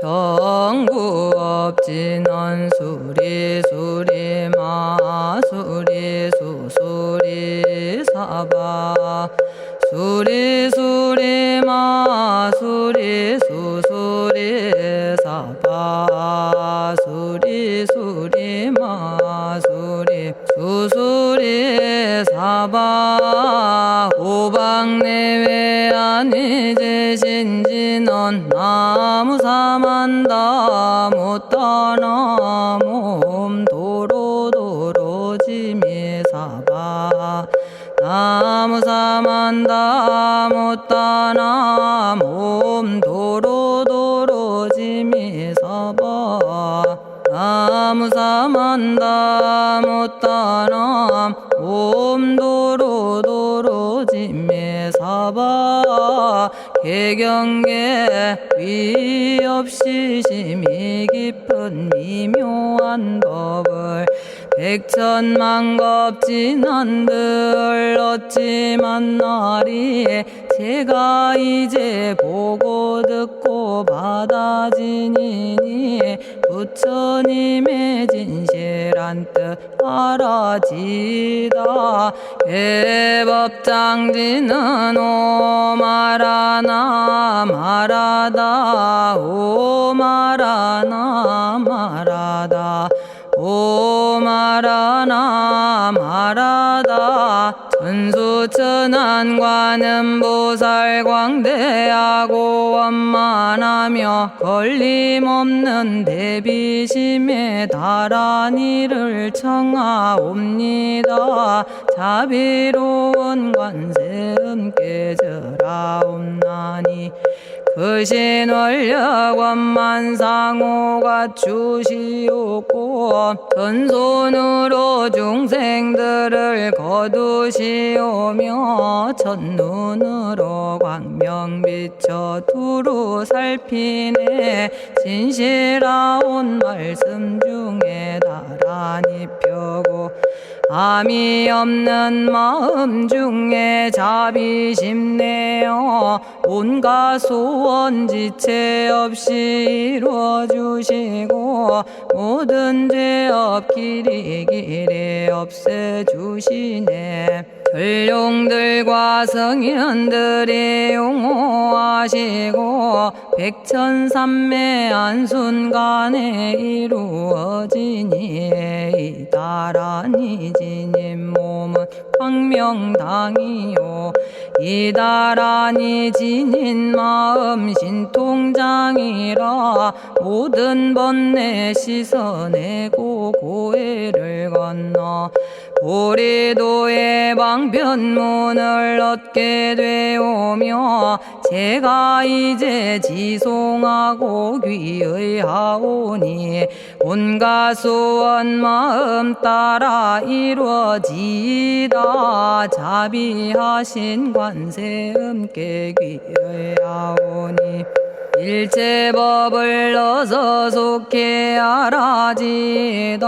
정구업진원 수리수리 마수리 수수리 사바 수리수리 마수리 수수리 사바 수리수리 마수리 수수리 사바 오방내외 안이제신진원 나무사만다 못다나 몸 도로도로지미사바 나무사만다 못다나 몸 도로도로지미사바 나무사만다 못다나 몸 도로도로지미사바 개경계 위없이 심히 깊은 미묘한 법을 백천만겁진한들 어찌 만나리 제가 이제 보고 듣고 받아지니니 부처님의 진실한 뜻 알아지다 대법장지는 오마라나 마라다 오마라나 마라다 오마라나 마라다 천수천안관음보살 광대하고 원만하며 걸림없는 대비심에 달한 이를 청하옵니다. 자비로운 관세음께 절하옵나니 크신 원력 원만상호가 주시옵고 전손으로 중생들을 거두시오며 첫눈으로 광명 비춰 두루 살피네 진실하온 말씀 중에 나란히 펴고 암이 없는 마음 중에 자비심 내어 온갖 소원 지체 없이 이루어주시고 모든 죄업 길이 없애주시네. 전룡들과 성현들이 용호하시고 백천삼매 한순간에 이루어지니 이다라니 지님 몸은 광명당이요 이다라니 지닌 마음 신통장이라 모든 번뇌 씻어내고 고해를 건너 보리도의 방편문을 얻게 되오며 제가 이제 지송하고 귀의하오니 온갖 소원 마음 따라 이루어지다 자비하신 관세음께 귀의하오니 일체법을 어서 속히 알아지다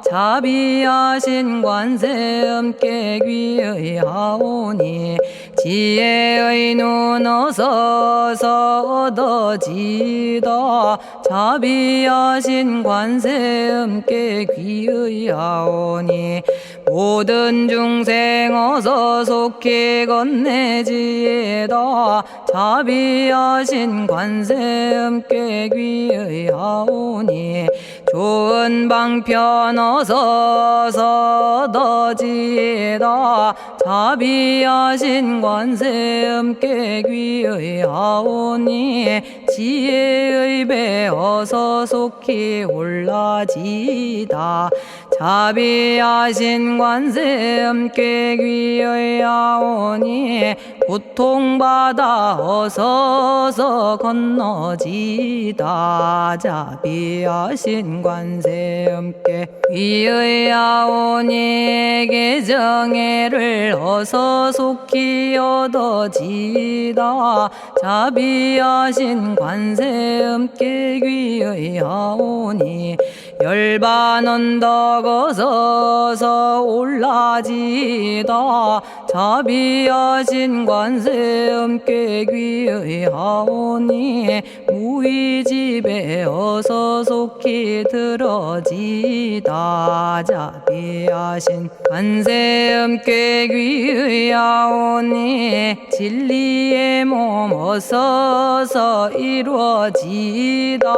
자비하신 관세음께 귀의하오니 지혜의 눈 어서 얻어지다 자비하신 관세음께 귀의하오니 모든 중생 어서 속히 건네지다 자비하신 관세음께 귀의하오니 좋은 방편 어서 얻어지다 자비하신 관세음께 귀의하오니 지혜의 배 어서 속히 올라지다 자비하신 관세음께 귀의하오니 고통받아 어서 건너지다 자비하신 관세음께 귀의하오니 개정애를 어서 속히 얻어지다 자비하신 관세음께 귀의하오니 열반 언덕 어서서 올라지다 자비하신 관세 음께 귀의하오니 무의집에 어서 속히 들어지다 자비하신 관세 음께 귀의하오니 진리의 몸 어서서 이루어지다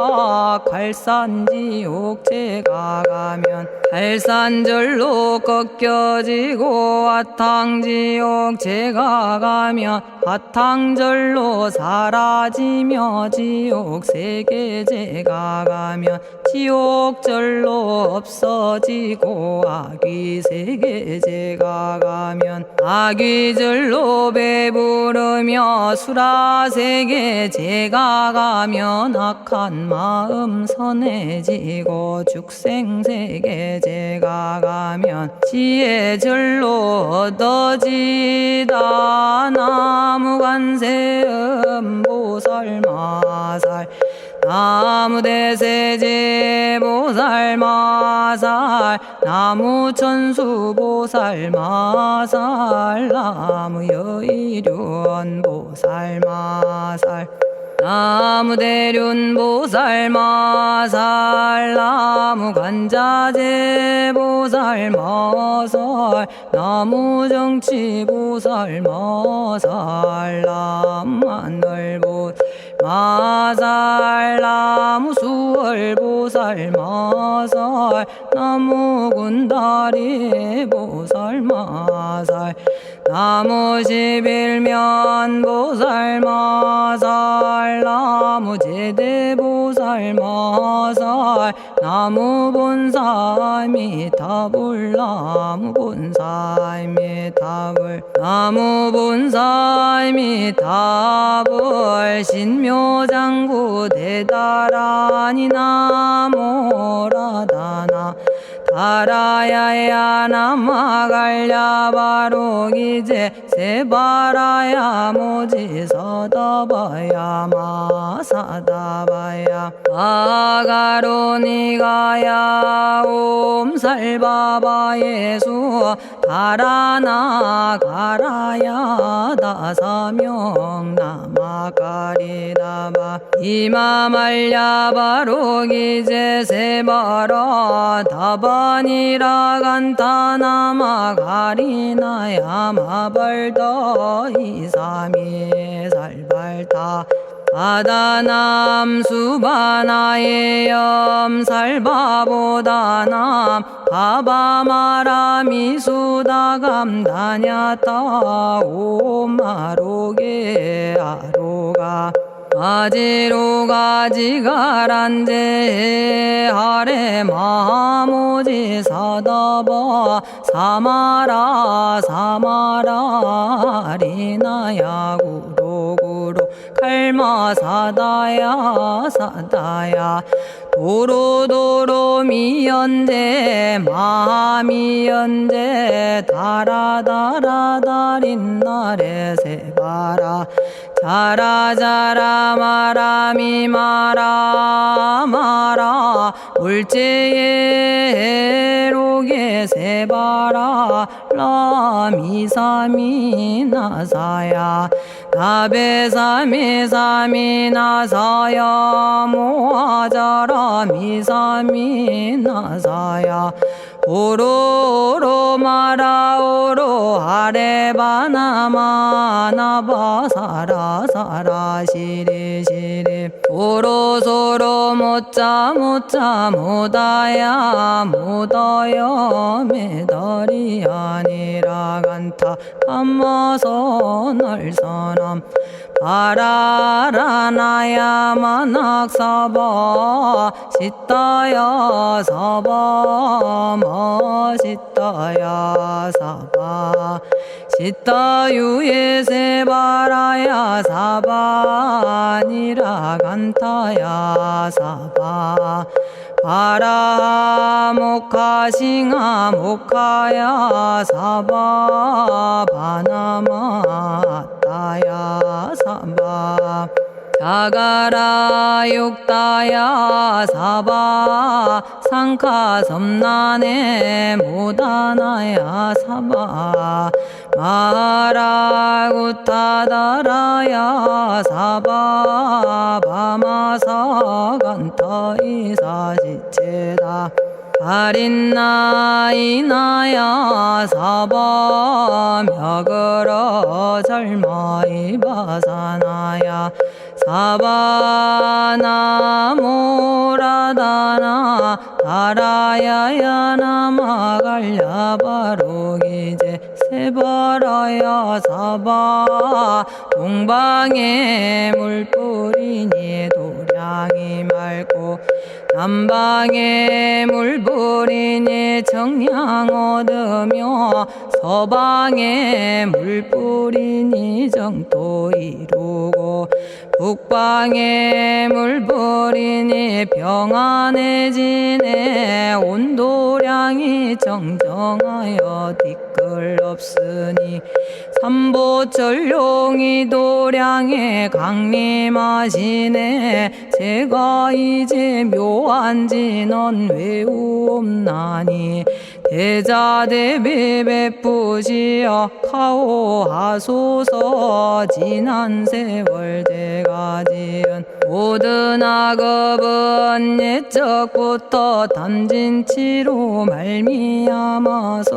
갈산지옥 제가 가면 갈산절로 꺾여지고 화탕지옥 제가 가면 화탕절로 사라지며 지옥 세계 제가 가면 지옥절로 없어지고 아귀 세계 제가 가면 아귀절로 배부르며 수라 세계 제가 가면 악한 마음 선해지고 죽생 세계 제가 가면 지혜절로 얻어지다 나무관세음 보살마살 나무대세제 보살마살 나무천수 보살마살 나무여의륜 보살마살 나무대륜 보살마살 나무간자재 보살마살 나무정치 보살마살 나무하늘 보살마살 나무수월 보살마살 나무군다리 보살마살 나무십일면 보살마살 나무제대 보살마살 나무본사미타불 나무본사미타불 나무본사미타불 신묘장구 대다라니 나모라다나 다라야야 남아갈랴 바로기제 세바라야 모지서다바야 마사다바야 마가로니가야 옴살바바 예수 다라나 가라야 다사명 나마가리다바 이마말랴 바로기제 세바라 다바니라 간타나마 가리나야 마발더 이사미 살발타 바다남 수바나의 염살바보다남 바바마라미 수다감다냐타 오마로게 아로가 아지로가 지가란제 하레 마모지 사다바 사마라 사마라 리나야 구로구로 칼마 사다야 사다야 도로도로 미연제 마미연제 다라다라다린나레 세바라 자라자라 마라미 마라마라 울제에 로게 세바라 라미사미 나사야 나베사미사미 나사야 모아자라 미사미 나사야 오로로 마라오로 아레바나마 나바사라 사라 시리 시리 오로소로 못자 못자 못다야 못다야 메달이 아니라 간타 감마서 날사람 바라라나야 만학사바 시타야 사바 마시타야 사바 시타유예 세바라야 사바니라 간타야 사바 바라 모카싱아 모카야 사바 바나마 따야 사바 자가라 육다야 사바 상카 섬난에 모다나야 사바 마라구타다라야 사바 바마사 간타 이사지체다 아린나이나야 사바 며그러 절마이 바사나야 사바나모라다나 다라야야 나마갈야바로기제 세바라야 사바 동방에 물뿌리니 도량이 맑고 남방에 물뿌리니 정량 얻으며 서방에 물뿌리니 정토 이루고 북방에 물뿌리니 평안해지네 온도량이 정정하여 뒤끌 없으니 삼보철룡이 도량에 강림하시네 제가 이제 묘한 진언 외우옵나니 대자대비 베푸시어 카오하소서 지난 세월 제가 지은 모든 악업은 옛적부터 탐진치로 말미암아서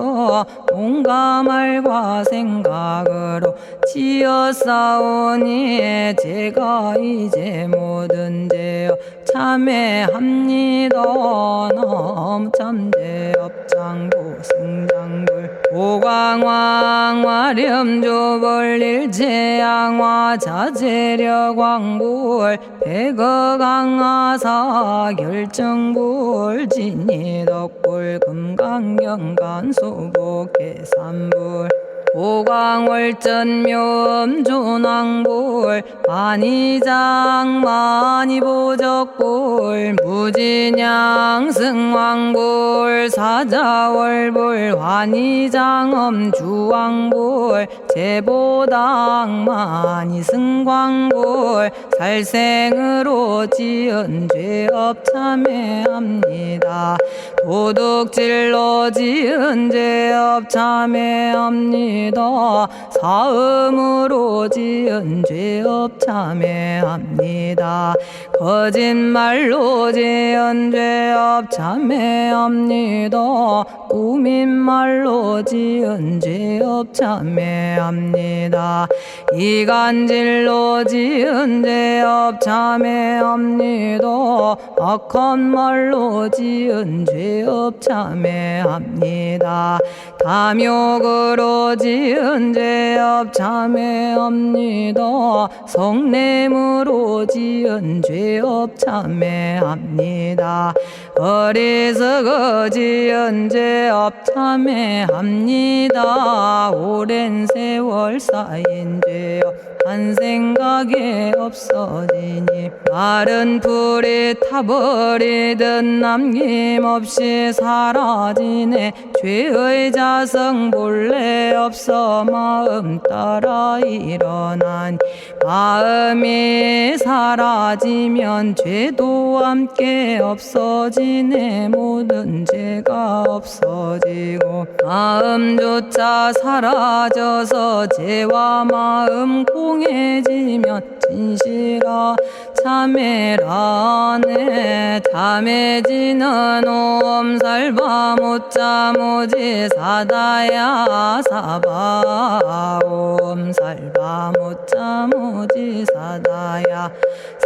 온갖 말과 생각으로 지었사오니 제가 이제 모든 죄업 참회합니다. 넘참죄업장고 승장불 오광왕 화렴조벌 일제양화 자재력왕불 백어강하사 결정불 진이덕불 금강경간 소복계산불 오광월전묘음존왕불 만이장 만이보적불 무진양승왕불 사자월불 환희장엄주왕불 제보당 만이승광불 살생으로 지은 죄업 참회합니다. 도둑질로 지은 죄업 참회합니다. 사음으로 지은 죄업 참회합니다. 거짓말로 지은 죄업 참회합니다. 꾸민말로 지은 죄업 참회합니다. 이간질로 지은 죄업 참회합니다. 악한 말로 지은 죄업 참회합니다. 탐욕으로 지은 죄업 참회합니다. 성냄으로 지은 죄업 참회합니다. 어리석어 지은 죄업 참회합니다. 오랜 세월 쌓인 죄업 한 생각에 없어지니 마른 풀이 타버리듯 남김없이 사라지네. 죄의 자성 본래 없어 마음 따라 일어나니 마음이 사라지면 죄도 함께 없어지네. 모든 죄가 없어지고 마음조차 사라져서 죄와 마음 공해지면 진실아 참회라네. 참해지는 옴살바 못자 모지 사다야 사바 옴살바 못자 모지 사다야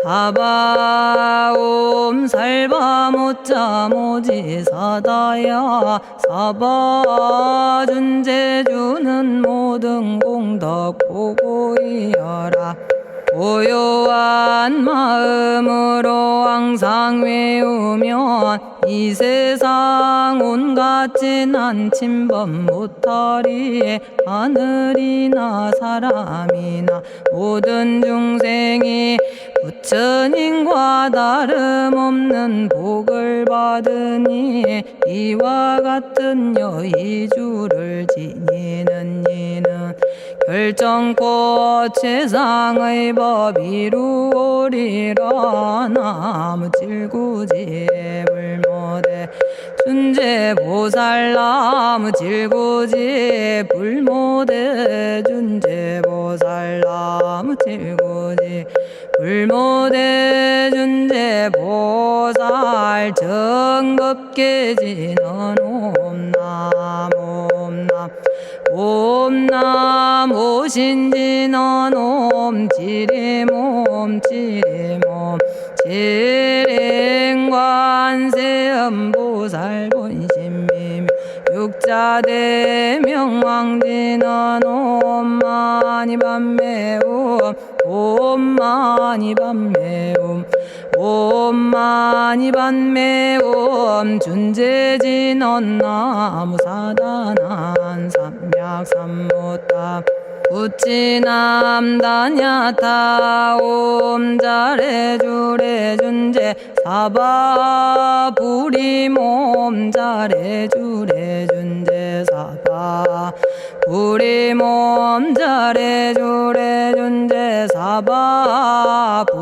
사바 옴살바 못자 모지 사다야 사바 준재주는 모든 공덕 보고 이어라. 고요한 마음으로 항상 외우면 이 세상 온갖 진한 침범 못하리. 하늘이나 사람이나 모든 중생이 부처님과 다름없는 복을 받으니 이와 같은 여의주를 지니는 이는 결정코 최상의 법 이루오리라. 나무 질구지 불모대 준재보살. 나무 질구지 불모대 준재보살. 나무 질구지 불모대 준재보살. 정법계지는 옴남 옴남 옴남 오신지는 옴 지리몸 지리몸 지랭관세음보살 본심미묘 육자대명왕지는 옴마니밤매옴 옴마니밤매옴 옴마니밤매옴 준재진언 나무사단한 삼약삼무타 우치남다냐타 옴자레주레 준재 사바부리몸 자레주레 준재 사바부리몸 자레주레 준재 사바부림.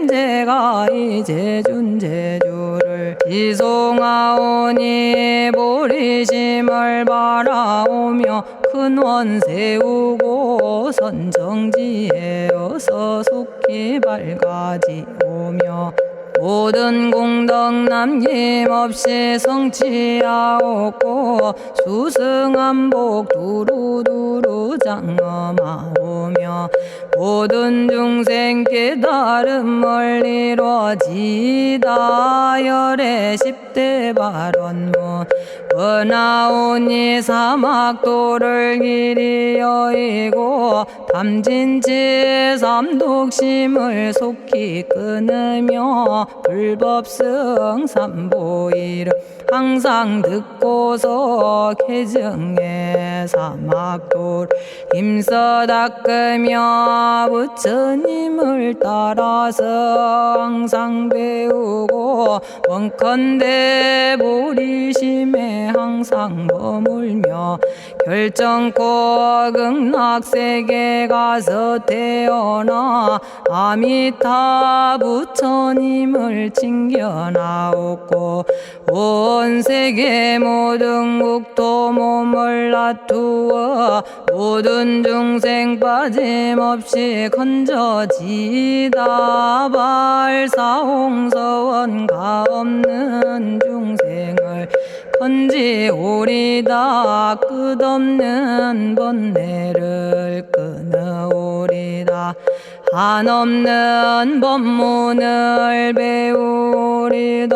제가 이제 준재주를 지송하오니 보리심을 바라오며 큰원 세우고 선정지에 어서 속히 밝아지오며 모든 공덕 남김없이 성취하옵고 수승한복 두루두루 장엄하오며 모든 중생 깨달음을 이루어지다. 열의 10대 발언문 은하오니 사막도를 길이 여의고 탐진치 삼독심을 속히 끊으며 불법승 삼보이를 항상 듣고서 개정의 사막도를 힘써 닦으며 부처님을 따라서 항상 배우고 원컨대 보리심에 항상 머물며 결정코 극락세계 가서 태어나 아미타 부처님을 칭견하옵고 온 세계 모든 국토 몸을 놔두어 모든 중생 빠짐없이 건져지다. 발사홍서원 가없는 중생을 건지오리다. 끝없는 번뇌를 끊어오리다. 한없는 법문을 배우리다.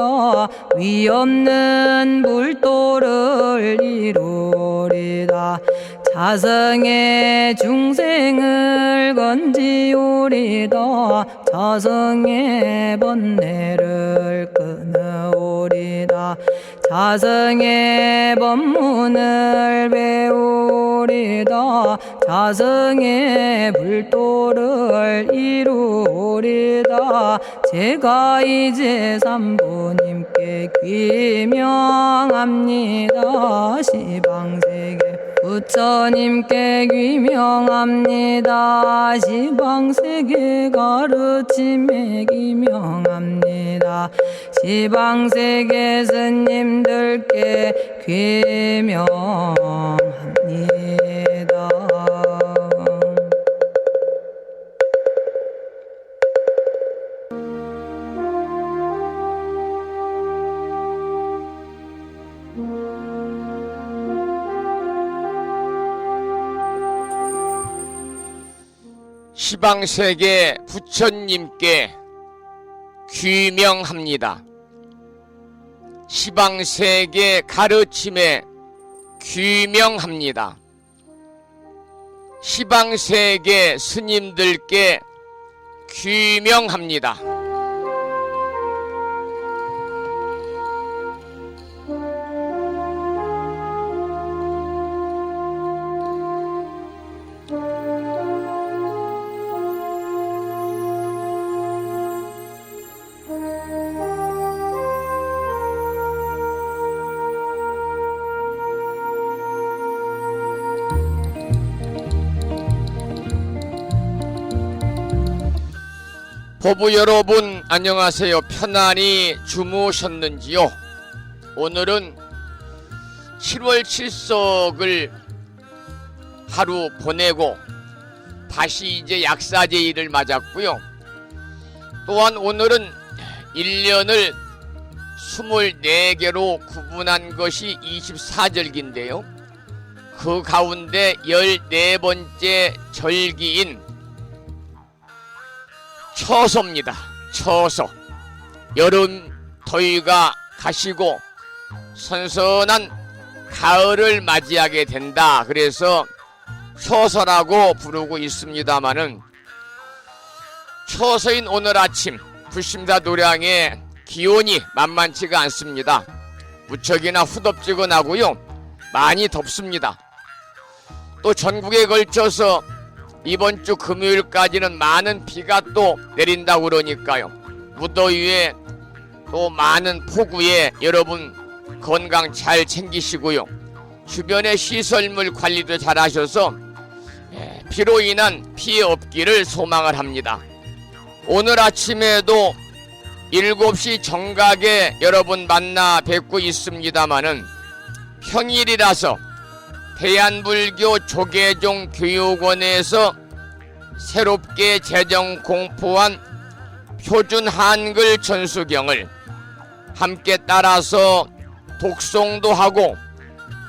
위없는 불도를 이루리다. 자성의 중생을 건지오리다. 자성의 번뇌를 끊어오리다. 자성의 법문을 배우리다. 자성의 불도를 이루리다. 제가 이제 삼부님께 귀명합니다. 시방세계 부처님께 귀명합니다. 시방세계 가르침에 귀명합니다. 시방세계 스님들께 귀명합니다. 시방세계 부처님께 귀명합니다. 시방세계 가르침에 귀명합니다. 시방세계 스님들께 귀명합니다. 법부 여러분 안녕하세요. 편안히 주무셨는지요? 오늘은 7월 7석을 하루 보내고 다시 이제 약사제일을 맞았고요. 또한 오늘은 1년을 24개로 구분한 것이 24절기인데요. 그 가운데 14번째 절기인 처서입니다. 처서. 여름 더위가 가시고 선선한 가을을 맞이하게 된다. 그래서 처서라고 부르고 있습니다마는 처서인 오늘 아침 불심사 노량의 기온이 만만치가 않습니다. 무척이나 후덥지근하고요. 많이 덥습니다. 또 전국에 걸쳐서 이번 주 금요일까지는 많은 비가 또 내린다고 그러니까요. 무더위에 또 많은 폭우에 여러분 건강 잘 챙기시고요. 주변의 시설물 관리도 잘 하셔서 비로 인한 피해 없기를 소망을 합니다. 오늘 아침에도 7시 정각에 여러분 만나 뵙고 있습니다마는 평일이라서 대한불교 조계종 교육원에서 새롭게 제정 공포한 표준 한글 전수경을 함께 따라서 독송도 하고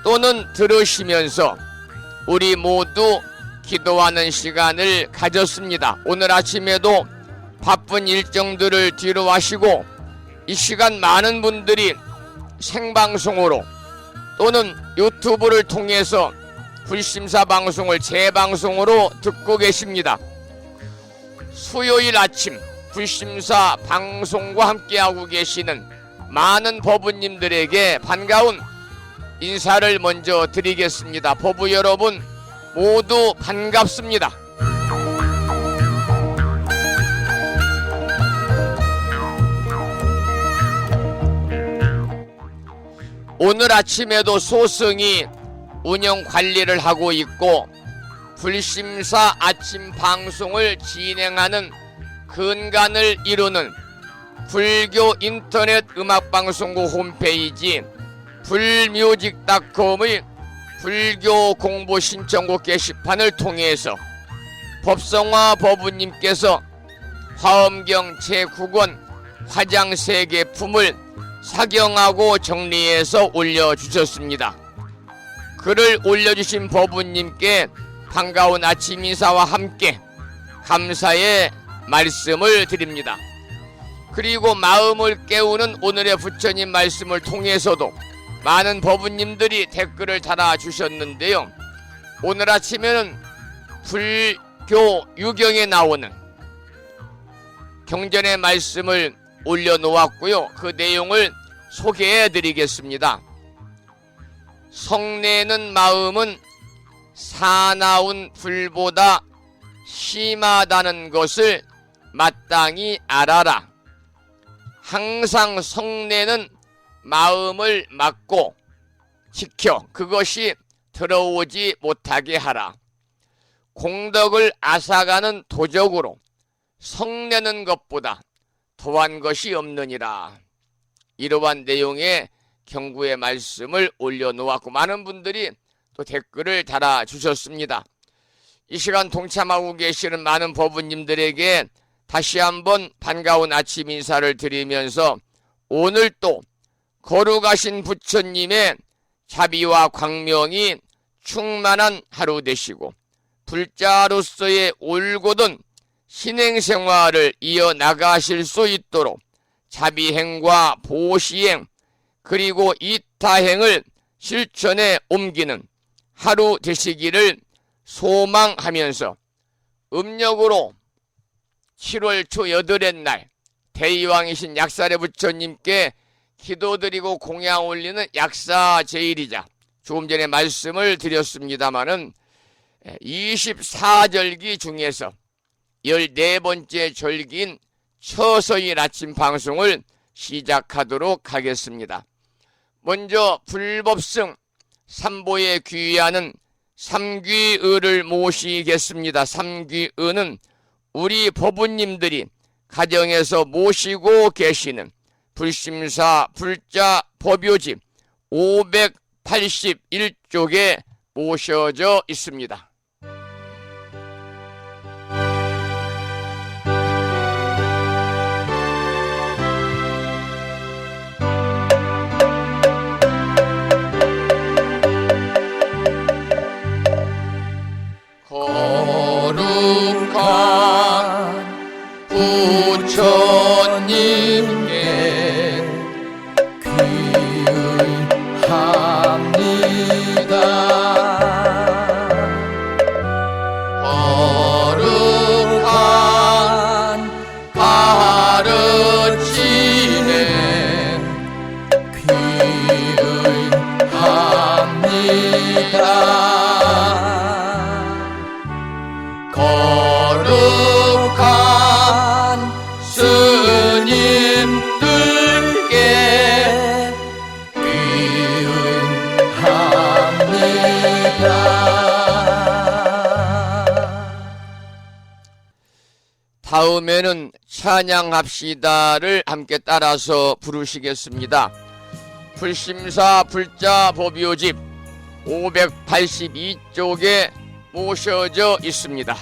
또는 들으시면서 우리 모두 기도하는 시간을 가졌습니다. 오늘 아침에도 바쁜 일정들을 뒤로 하시고 이 시간 많은 분들이 생방송으로 또는 유튜브를 통해서 불심사 방송을 재방송으로 듣고 계십니다. 수요일 아침 불심사 방송과 함께하고 계시는 많은 법부님들에게 반가운 인사를 먼저 드리겠습니다. 법부 여러분 모두 반갑습니다. 오늘 아침에도 소승이 운영 관리를 하고 있고 불심사 아침 방송을 진행하는 근간을 이루는 불교 인터넷 음악방송국 홈페이지 불뮤직닷컴의 불교 공부 신청곡 게시판을 통해서 법성화 법부님께서 화엄경 제9권 화장세계품을 사경하고 정리해서 올려주셨습니다. 글을 올려주신 법부님께 반가운 아침 인사와 함께 감사의 말씀을 드립니다. 그리고 마음을 깨우는 오늘의 부처님 말씀을 통해서도 많은 법부님들이 댓글을 달아주셨는데요. 오늘 아침에는 불교 유경에 나오는 경전의 말씀을 올려놓았고요. 그 내용을 소개해 드리겠습니다. 성내는 마음은 사나운 불보다 심하다는 것을 마땅히 알아라. 항상 성내는 마음을 막고 지켜 그것이 들어오지 못하게 하라. 공덕을 앗아가는 도적으로 성내는 것보다 더한 것이 없느니라. 이러한 내용의 경구의 말씀을 올려놓았고 많은 분들이 또 댓글을 달아주셨습니다. 이 시간 동참하고 계시는 많은 법부님들에게 다시 한번 반가운 아침 인사를 드리면서 오늘 또 거룩하신 부처님의 자비와 광명이 충만한 하루 되시고 불자로서의 올곧은 신행생활을 이어나가실 수 있도록 자비행과 보시행 그리고 이타행을 실천에 옮기는 하루 되시기를 소망하면서 음력으로 7월 초 8의 날 대의왕이신 약사래 부처님께 기도드리고 공양 올리는 약사제일이자 조금 전에 말씀을 드렸습니다마는 24절기 중에서 14번째 절기인 처서일 아침 방송을 시작하도록 하겠습니다. 먼저 불법승 삼보에 귀의하는 삼귀의를 모시겠습니다. 삼귀의는 우리 법부님들이 가정에서 모시고 계시는 불심사 불자 법요집 581쪽에 모셔져 있습니다. 거룩한 부처님께 귀의합니다. 거룩한 가르침에 귀의합니다. 거룩한 스님들께 귀의합니다. 다음에는 찬양합시다를 함께 따라서 부르시겠습니다. 불심사 불자 법요집 582쪽에 모셔져 있습니다.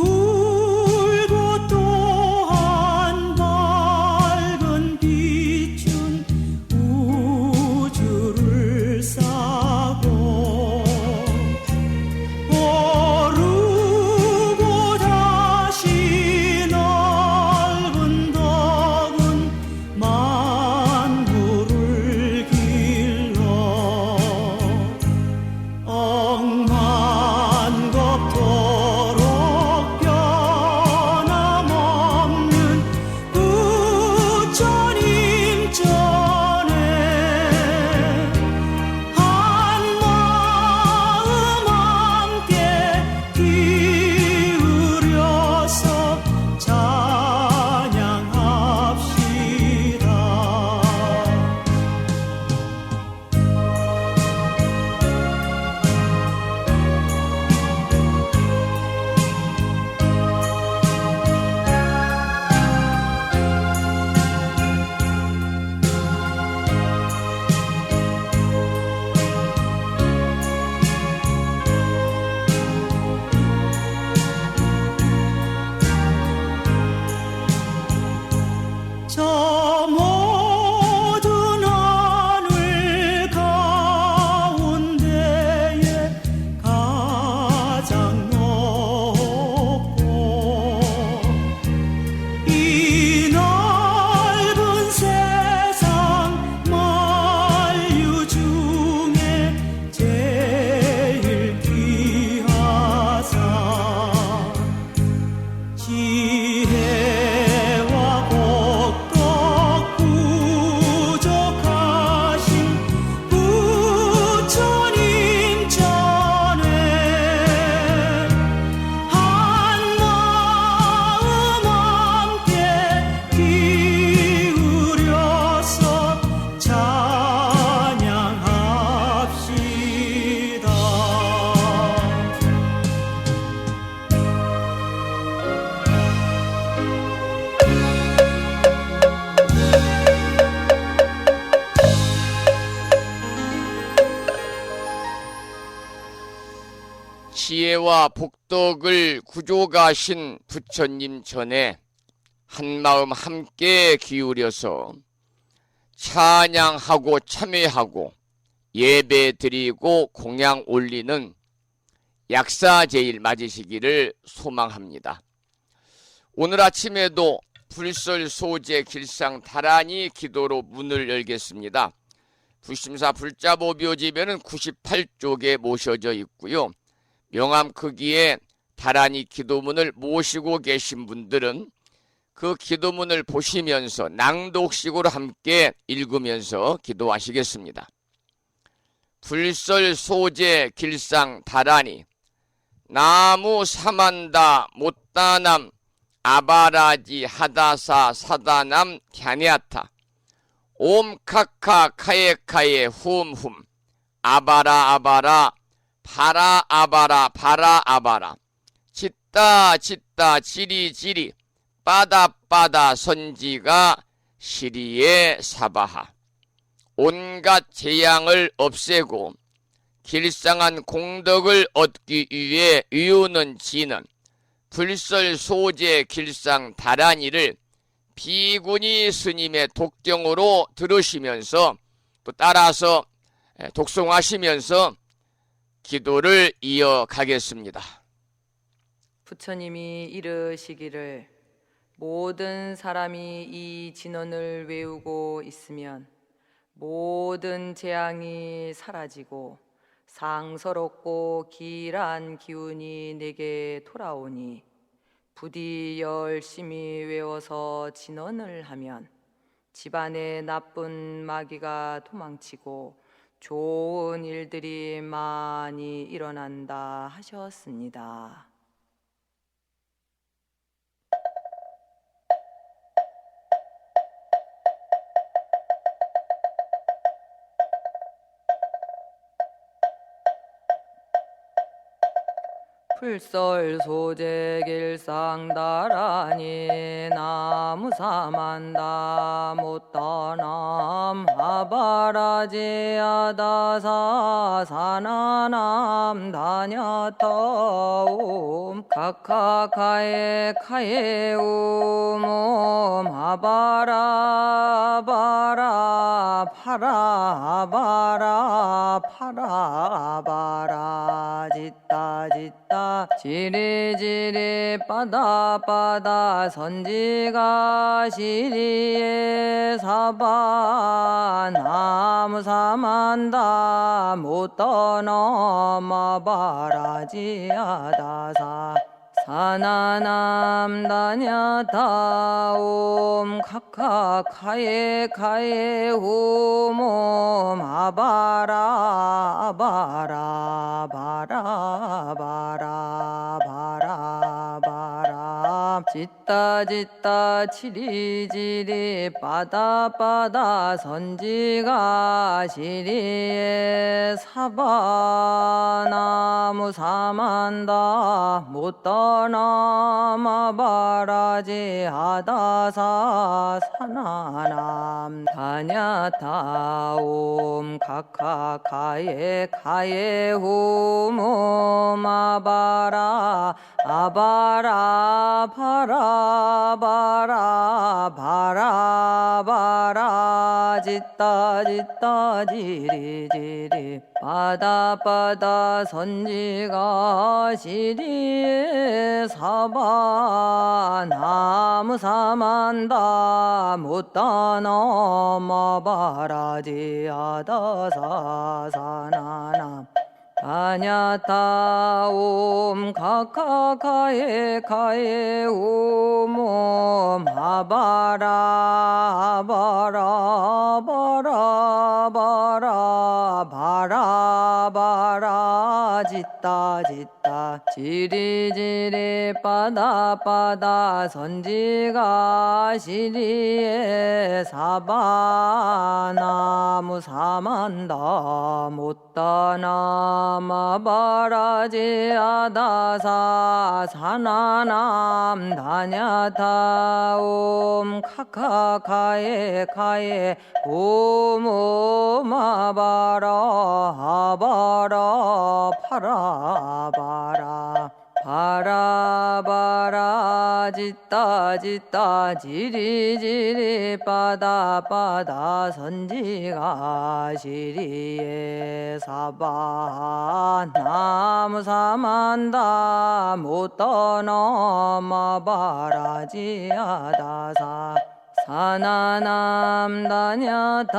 둥글고 또한 밝은 빛은 우주를 싸고 오르고 다시 넓은 덕은 만물을 길러 억만겁도록 변함없는 부처님 전에 한마음 함께 기울여서 찬양합시다. 저 모든 하늘 가운데에 가장 높고 이 넓은 세상 만유 중에 제일 귀하사 지혜와 복덕 부족하신 부처님 전에 한마음 함께 기울여서 찬양합시다. 지혜와 복덕을 구족하신 부처님 전에 한마음 함께 기울여서 찬양하고 참회하고 예배드리고 공양 올리는 약사제일 맞으시기를 소망합니다. 오늘 아침에도 불설소재 길상 다란이 기도로 문을 열겠습니다. 불심사 불자법요집에는 98쪽에 모셔져 있고요. 명암 크기의 다란이 기도문을 모시고 계신 분들은 그 기도문을 보시면서 낭독식으로 함께 읽으면서 기도하시겠습니다. 불설소재 길상 다란이 나무 사만다 못다남 아바라지 하다사 사다남 갸냐타 옴카카 카예카예 훔훔 아바라 아바라 바라 아바라 바라 아바라 짓다 짓다 지리 지리 빠다 빠다 선지가 시리에 사바하. 온갖 재앙을 없애고 길상한 공덕을 얻기 위해 이유는 지는 불설 소재 길상 다란이를 비구니 스님의 독경으로 들으시면서 또 따라서 독송하시면서 기도를 이어가겠습니다. 부처님이 이르시기를 모든 사람이 이 진언을 외우고 있으면 모든 재앙이 사라지고 상서롭고 길한 기운이 내게 돌아오니 부디 열심히 외워서 진언을 하면 집안의 나쁜 마귀가 도망치고 좋은 일들이 많이 일어난다 하셨습니다. 풀설 소재 길상다라니 나무사만다 못다남 아바라지아다사 사나남 다냐타옴 카카카에 카에 우몸 아바라 바라 파라 바라 파라 바라 짓다 짓다 지리지리 빠다 빠다 선지가 시리에 사바 나무사만다 못떠넘어 바라지아다사 사나남 다냐타옴 카카카에 카에 후몸 아바라 아바라 바라 바라 바라 바라 짓다 짓다 지리지리 빠다 빠다 선지가 시리에 사바 나무 사만다 못떠넘어 바라지 아다사 사나남 다냐타옴 카카카에 카에 후몸 아바라 아바라 바라 바라 바라 바라 짓다 짓다 지리지리 빠다 빠다 선지가 시리에 사바 나무 사만다 못떠넘어 바라지 아다사 사나남 다냐타옴 카카카에 카에 오몸 아바라 바라 바라 바라 바라 바라 짓다 짓다 지리지리 빠다 빠다 선지가 시리에 사바 나무 사만다 못다나 마바라지 아다사 사나남 다냐타옴 카카카에 카에 오모 마바라 아바라 파라 바라 바라 바라 짓다 짓다 지리지리 빠다 빠다 선지가 시리에 사바 나무 사만다 못떠넘어 바라지 아다사 사나남 다냐타옴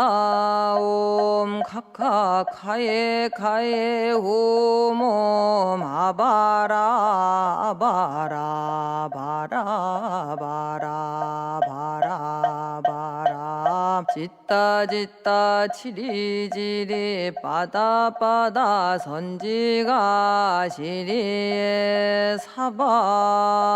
카카카에 카에 후몸 아바라 아바라 바라 바라 바라 바라 짓다 짓다 지리지리 빠다빠다 선지가 시리에 사바나무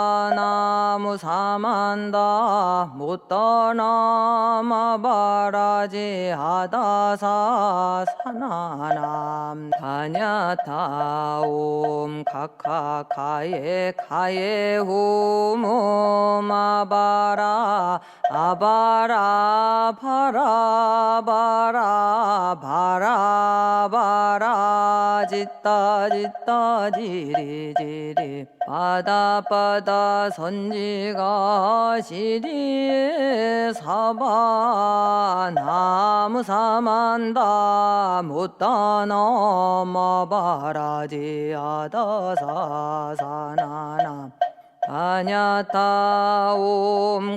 사만다 못 떠나 바라지 하다사 사나남 다냐타옴 카카카에 카에 홈옴 아바라 아바라 바라 바라 바라 바라 짓다 짓다 지리지리 바다 선지가 시리에 사바 나무 사만다 못다 넘어 바라지 하다사 사나나 다냐타옴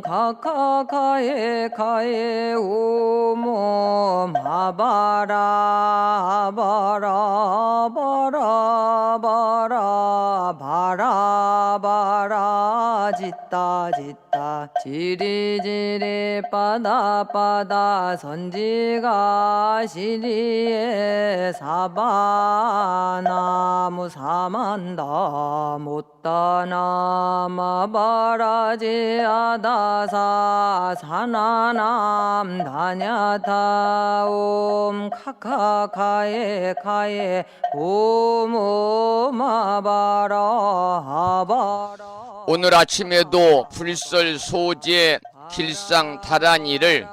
카카카에 카에 옴옴 아바라 아바라 바라 바라 바라 바라 짓다 짓다 지리지리 빠다 선지가 시리에 사바나무 사만다 못다 남아 바라지 아다사 사나남 다냐타옴 카카카에 카에 옴옴 아바라 아바라. 오늘 아침에도 불설 소재 길상 다란이를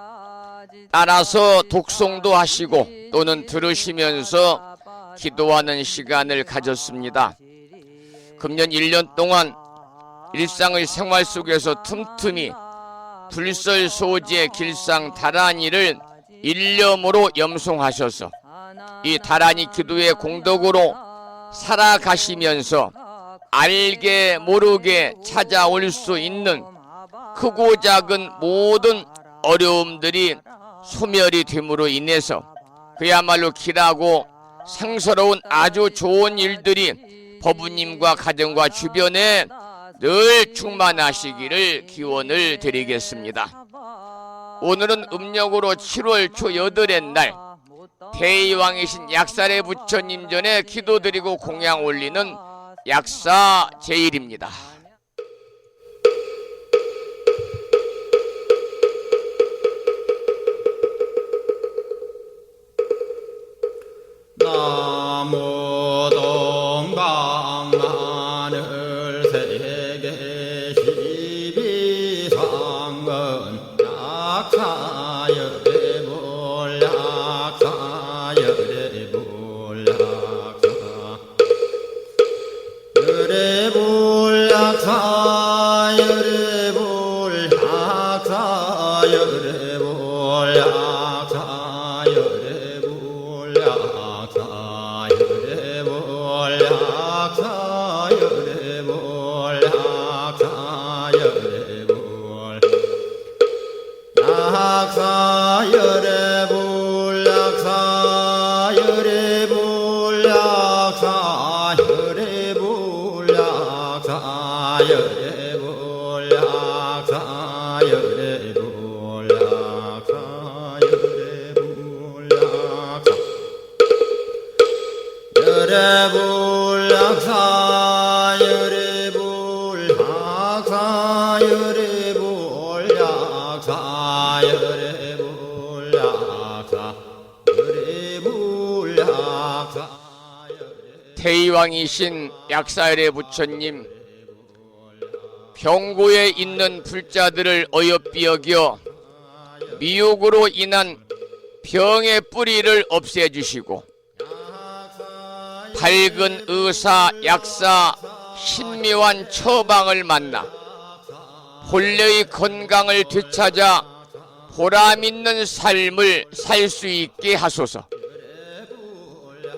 따라서 독송도 하시고 또는 들으시면서 기도하는 시간을 가졌습니다. 금년 1년 동안 일상의 생활 속에서 틈틈이 불설 소재 길상 다란이를 일념으로 염송하셔서 이 다란이 기도의 공덕으로 살아가시면서 알게 모르게 찾아올 수 있는 크고 작은 모든 어려움들이 소멸이 됨으로 인해서 그야말로 길하고 상서로운 아주 좋은 일들이 법부님과 가정과 주변에 늘 충만하시기를 기원을 드리겠습니다. 오늘은 음력으로 7월 초 8의 날 대의왕이신 약살의 부처님 전에 기도드리고 공양 올리는 약사 제일입니다. 나무 동강하늘 세계 십이상은 약사여대불 약사여대불 약사 여대불 약사 여대불 약사 여대불 약사 여대불 약사 여대불 약사 여대불 약사 여대불 약사 여대불 약사 여대불 약사 여대불 약사 여대불 약사 여대불 약사 여대불 약사 여대불 약사 여대불 약사 여대불 약사 여대불 약사 여대불 약사 대의왕이신 약사열의 부처님, 병고에 있는 불자들을 어여삐 여겨 미혹으로 인한 병의 뿌리를 없애주시고 밝은 의사, 약사, 신묘한 처방을 만나 본래의 건강을 되찾아 보람있는 삶을 살 수 있게 하소서.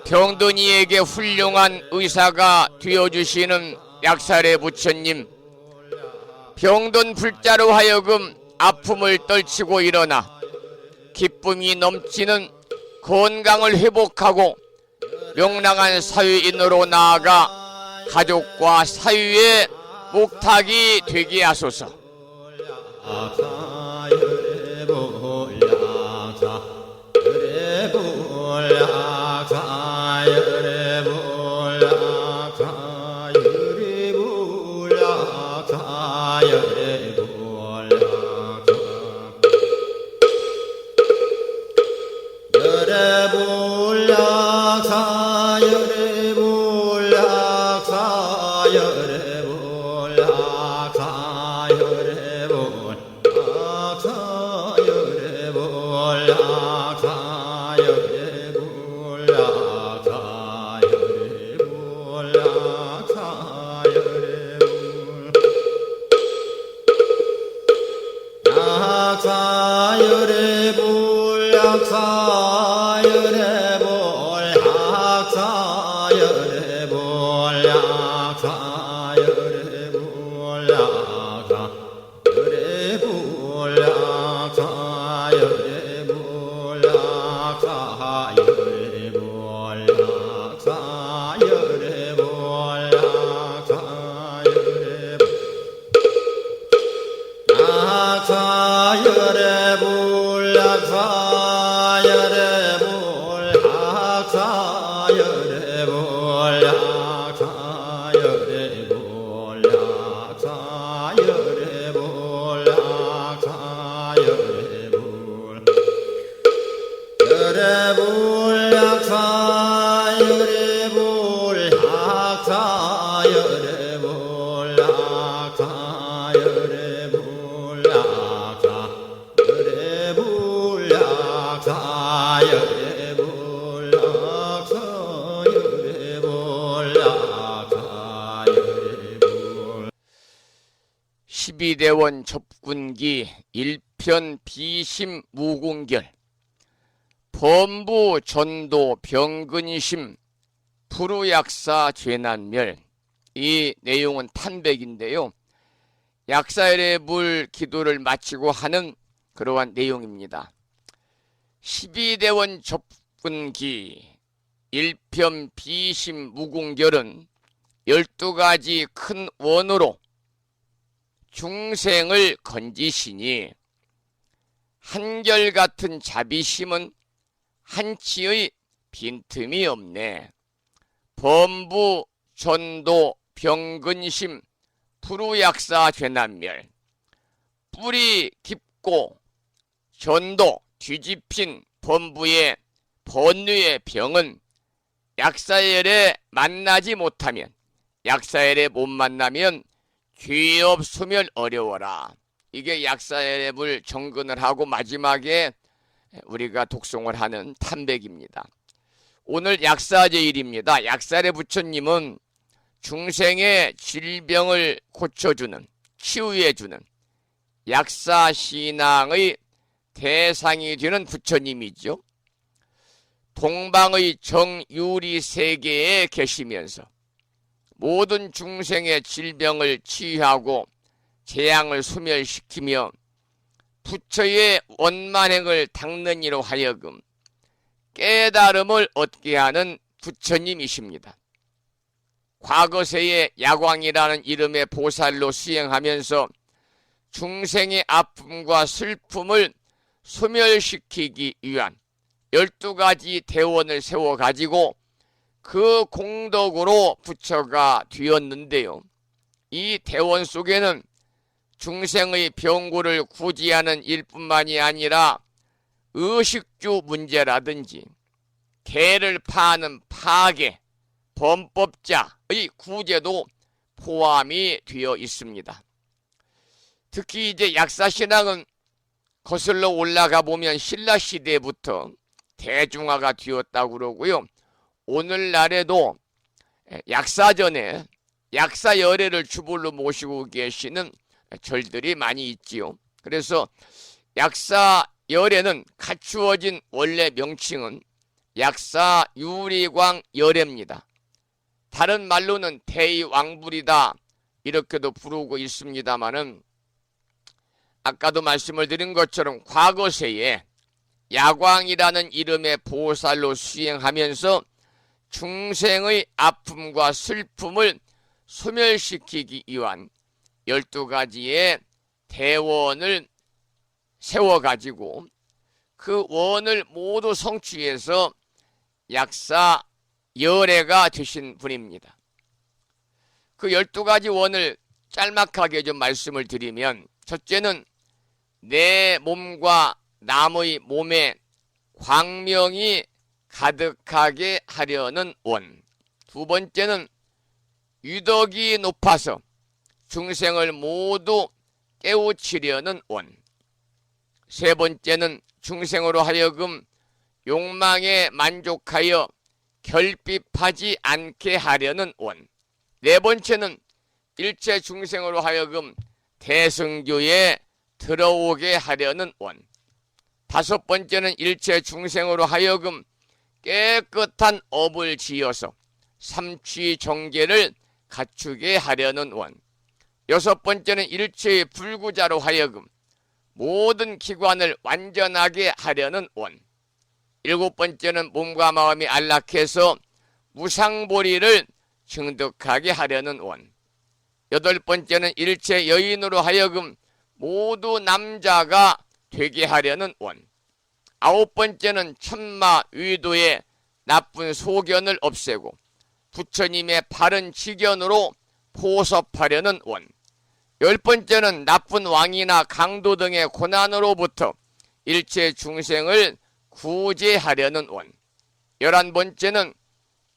병든 이에게 훌륭한 의사가 되어주시는 약살의 부처님, 병든 불자로 하여금 아픔을 떨치고 일어나 기쁨이 넘치는 건강을 회복하고 명랑한 사회인으로 나아가 가족과 사회의 목탁이 되게 하소서. 약사 여대불 십이대원 접군기 1편 비심 무공결 범부 전도 병근심 불우약사 죄난멸. 이 내용은 탄백인데요. 약사열애불 기도를 마치고 하는 그러한 내용입니다. 12대원 접근기 1편 비심 무공결은 12가지 큰 원으로 중생을 건지시니 한결같은 자비심은 한치의 빈틈이 없네. 범부 전도 병근심 불우약사 죄난멸. 뿌리 깊고 전도 뒤집힌 범부의 번뇌의 병은 약사열에 만나지 못하면, 약사열에 못 만나면 죄업 소멸 어려워라. 이게 약사열애불 정근을 하고 마지막에 우리가 독송을 하는 탄백입니다. 오늘 약사제일입니다. 약사열애 부처님은 중생의 질병을 고쳐주는, 치유해주는 약사신앙의 대상이 되는 부처님이죠. 동방의 정유리 세계에 계시면서 모든 중생의 질병을 치유하고 재앙을 소멸시키며 부처의 원만행을 닦는 이로 하여금 깨달음을 얻게 하는 부처님이십니다. 과거세의 야광이라는 이름의 보살로 수행하면서 중생의 아픔과 슬픔을 소멸시키기 위한 12가지 대원을 세워가지고 그 공덕으로 부처가 되었는데요. 이 대원 속에는 중생의 병고를 구제하는 일뿐만이 아니라 의식주 문제라든지 개를 파는 파계, 범법자의 구제도 포함이 되어 있습니다. 특히 이제 약사신앙은 거슬러 올라가 보면 신라시대부터 대중화가 되었다고 그러고요. 오늘날에도 약사전에 약사열애를 주불로 모시고 계시는 절들이 많이 있지요. 그래서 약사열애는 갖추어진 원래 명칭은 약사유리광열애입니다. 다른 말로는 대의왕불이다 이렇게도 부르고 있습니다마는 아까도 말씀을 드린 것처럼 과거세에 야광이라는 이름의 보살로 수행하면서 중생의 아픔과 슬픔을 소멸시키기 위한 12가지의 대원을 세워가지고 그 원을 모두 성취해서 약사열애가 되신 분입니다. 그 12가지 원을 짤막하게 좀 말씀을 드리면, 첫째는 내 몸과 남의 몸에 광명이 가득하게 하려는 원. 두 번째는 유덕이 높아서 중생을 모두 깨우치려는 원. 세 번째는 중생으로 하여금 욕망에 만족하여 결핍하지 않게 하려는 원. 네 번째는 일체 중생으로 하여금 대승교에 들어오게 하려는 원. 다섯 번째는 일체 중생으로 하여금 깨끗한 업을 지어서 삼취 정계를 갖추게 하려는 원. 여섯 번째는 일체의 불구자로 하여금 모든 기관을 완전하게 하려는 원. 일곱 번째는 몸과 마음이 안락해서 무상보리를 증득하게 하려는 원. 여덟 번째는 일체 여인으로 하여금 모두 남자가 되게 하려는 원. 아홉 번째는 천마 의도의 나쁜 소견을 없애고 부처님의 바른 지견으로 포섭하려는 원. 열 번째는 나쁜 왕이나 강도 등의 고난으로부터 일체 중생을 구제하려는 원. 11번째는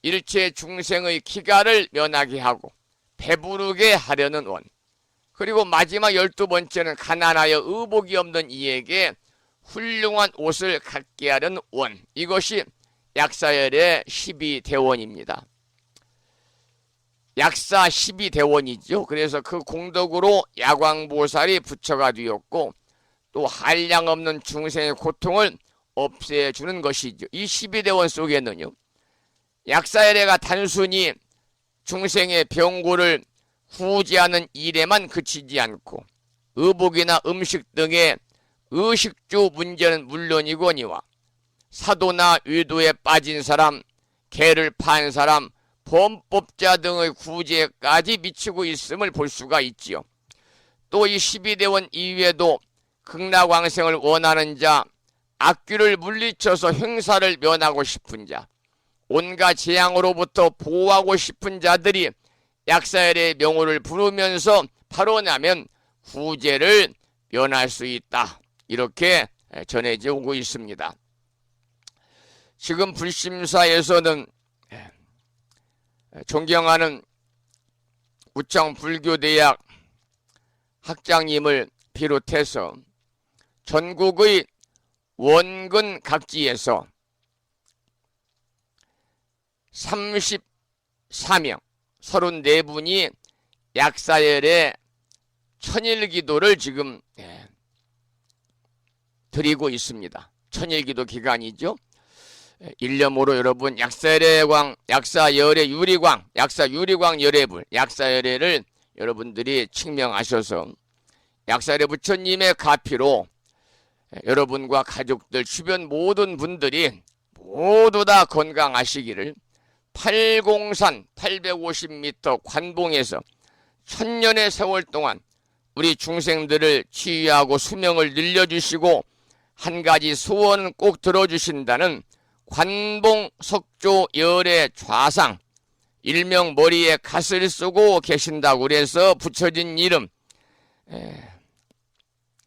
일체 중생의 기가를 면하게 하고 배부르게 하려는 원. 그리고 마지막 12번째는 가난하여 의복이 없는 이에게 훌륭한 옷을 갖게 하려는 원. 이것이 약사열의 12대원입니다. 약사 12대원이죠. 그래서 그 공덕으로 야광보살이 부처가 되었고 또 한량없는 중생의 고통을 없애주는 것이죠. 이 12대원 속에는요, 약사열애가 단순히 중생의 병고를 구제하는 일에만 그치지 않고 의복이나 음식 등의 의식주 문제는 물론이거니와 사도나 의도에 빠진 사람, 개를 판 사람, 범법자 등의 구제까지 미치고 있음을 볼 수가 있지요. 또 이 12대원 이외에도 극락왕생을 원하는 자, 악귀를 물리쳐서 행사를 면하고 싶은 자, 온갖 재앙으로부터 보호하고 싶은 자들이 약사열의 명호를 부르면서 발언하면 구제를 면할 수 있다. 이렇게 전해져 오고 있습니다. 지금 불심사에서는 존경하는 우창불교대학 학장님을 비롯해서 전국의 원근 각지에서 34명, 34분이 약사열의 천일기도를 지금 드리고 있습니다. 천일기도 기간이죠. 일념으로 여러분 약사열의 광, 약사열의 유리광, 약사유리광 열애불, 약사열애를 여러분들이 칙명하셔서 약사열의 부처님의 가피로 여러분과 가족들, 주변 모든 분들이 모두 다 건강하시기를 8공산 850m 관봉에서 천년의 세월 동안 우리 중생들을 치유하고 수명을 늘려주시고 한 가지 소원은 꼭 들어주신다는 관봉 석조 열의 좌상, 일명 머리에 갓을 쓰고 계신다고 그래서 붙여진 이름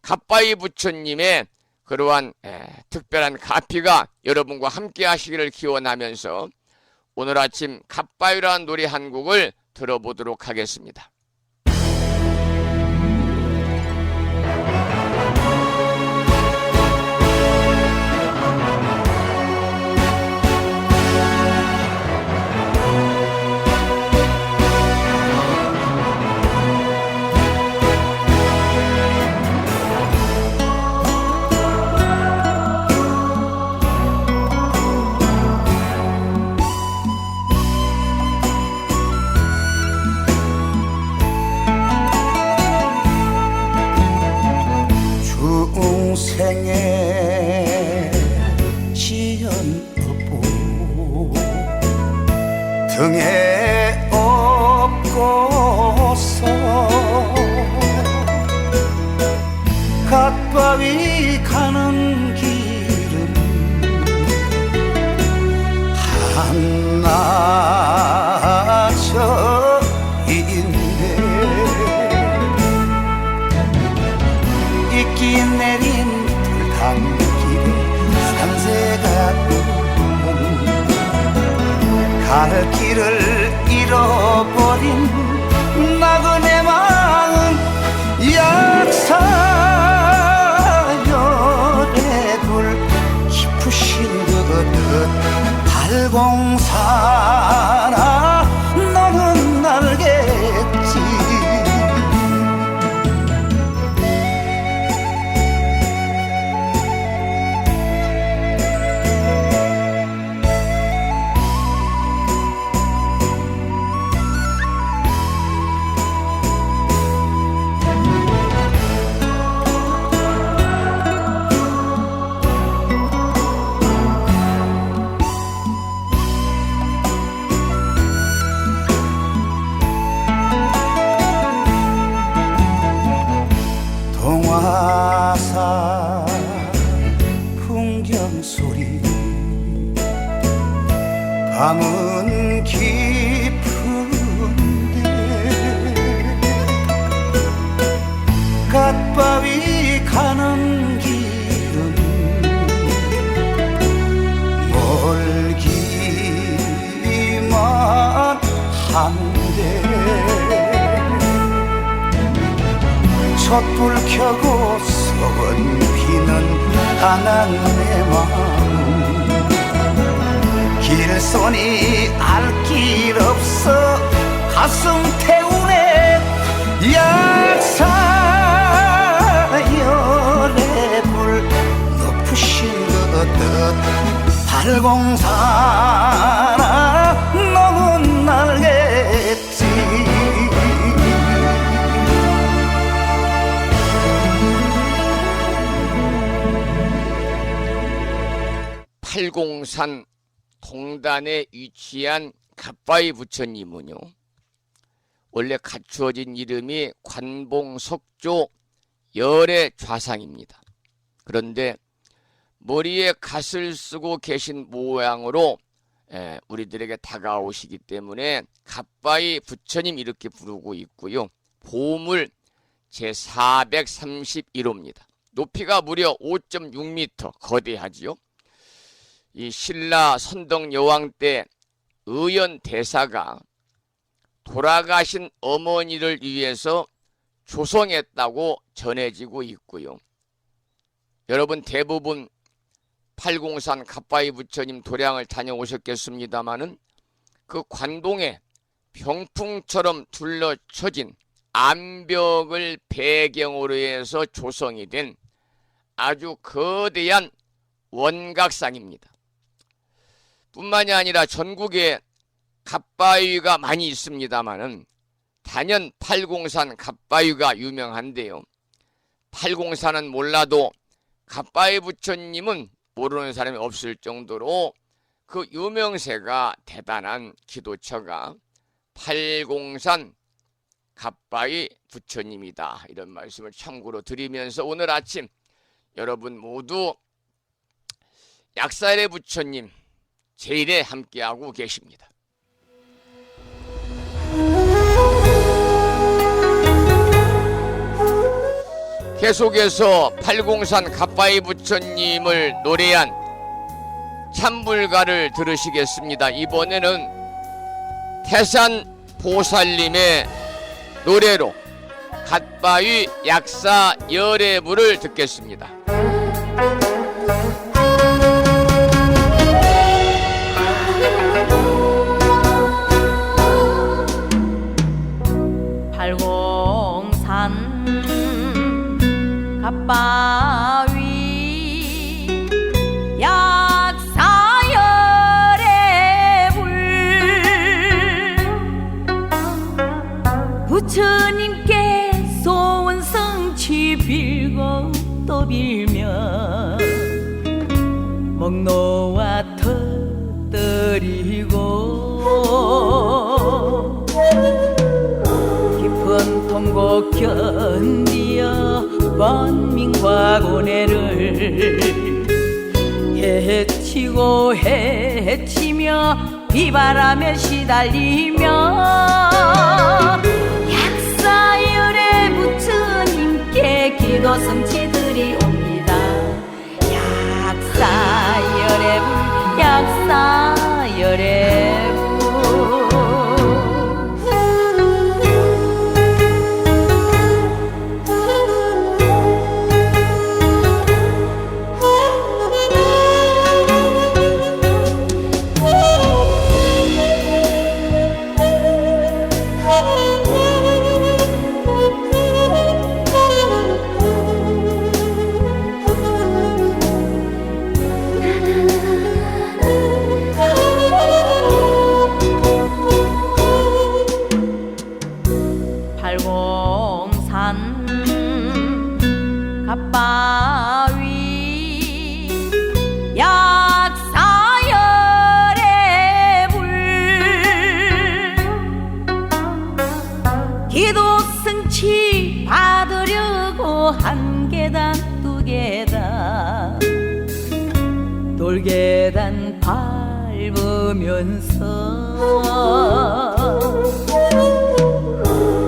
갓바이 부처님의 그러한 특별한 가피가 여러분과 함께 하시기를 기원하면서 오늘 아침 갓바위라는 노래 한 곡을 들어보도록 하겠습니다. 길을 잃어버린 나그네 마음 약사열의 불 깊으신 그듯 발공사나 너는 알겠지. 동화사 풍경 소리 밤은 깊은데 갓바위 가는 길은 멀기만 한데 촛불 켜고 썩은 비는 안한 내 마음 길손이 알 길 없어 가슴 태우네. 약사열의 불 높으신 그듯 발공사나 너는 알겠지. 팔공산 동단에 위치한 갓바위 부처님은요, 원래 갖추어진 이름이 관봉석조 열의 좌상입니다. 그런데 머리에 갓을 쓰고 계신 모양으로 우리들에게 다가오시기 때문에 갓바위 부처님 이렇게 부르고 있고요. 보물 제431호입니다. 높이가 무려 5.6m 거대하지요. 이 신라 선덕 여왕 때 의연 대사가 돌아가신 어머니를 위해서 조성했다고 전해지고 있고요. 여러분 대부분 팔공산 갓바위 부처님 도량을 다녀오셨겠습니다마는 그 관동에 병풍처럼 둘러쳐진 암벽을 배경으로 해서 조성이 된 아주 거대한 원각상입니다. 뿐만이 아니라 전국에 갓바위가 많이 있습니다마는 단연 팔공산 갓바위가 유명한데요. 팔공산은 몰라도 갓바위 부처님은 모르는 사람이 없을 정도로 그 유명세가 대단한 기도처가 팔공산 갓바위 부처님이다. 이런 말씀을 참고로 드리면서 오늘 아침 여러분 모두 약사열의 부처님 제일에 함께하고 계십니다. 계속해서 팔공산 갓바위 부처님을 노래한 참불가를 들으시겠습니다. 이번에는 태산 보살님의 노래로 갓바위 약사 열애부를 듣겠습니다. 팔공산 갓바위 약사열의 불 부처님께 소원성취 빌고 또 빌면 먹노와 터뜨리고 깊은 통곡 견디어 번민과 고뇌를 헤치고 헤치며 비바람에 시달리며 약사열의 부처님께 기도 성취들이 옵니다. 약사열의 불 약사열의 불 한 계단 두 계단 돌계단 밟으면서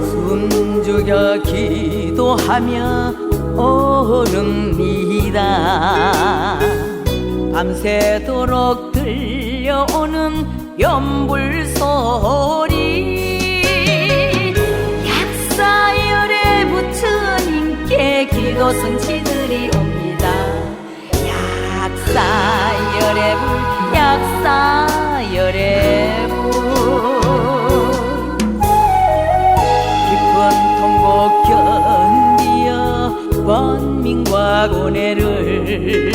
숨죽여 기도하며 오릅니다. 밤새도록 들려오는 연불 소리 약사열에 부처님께 기도 성취들이 옵니다. 약사열의 불 약사열의 불 깊은 통곡 견디어 번민과 고뇌를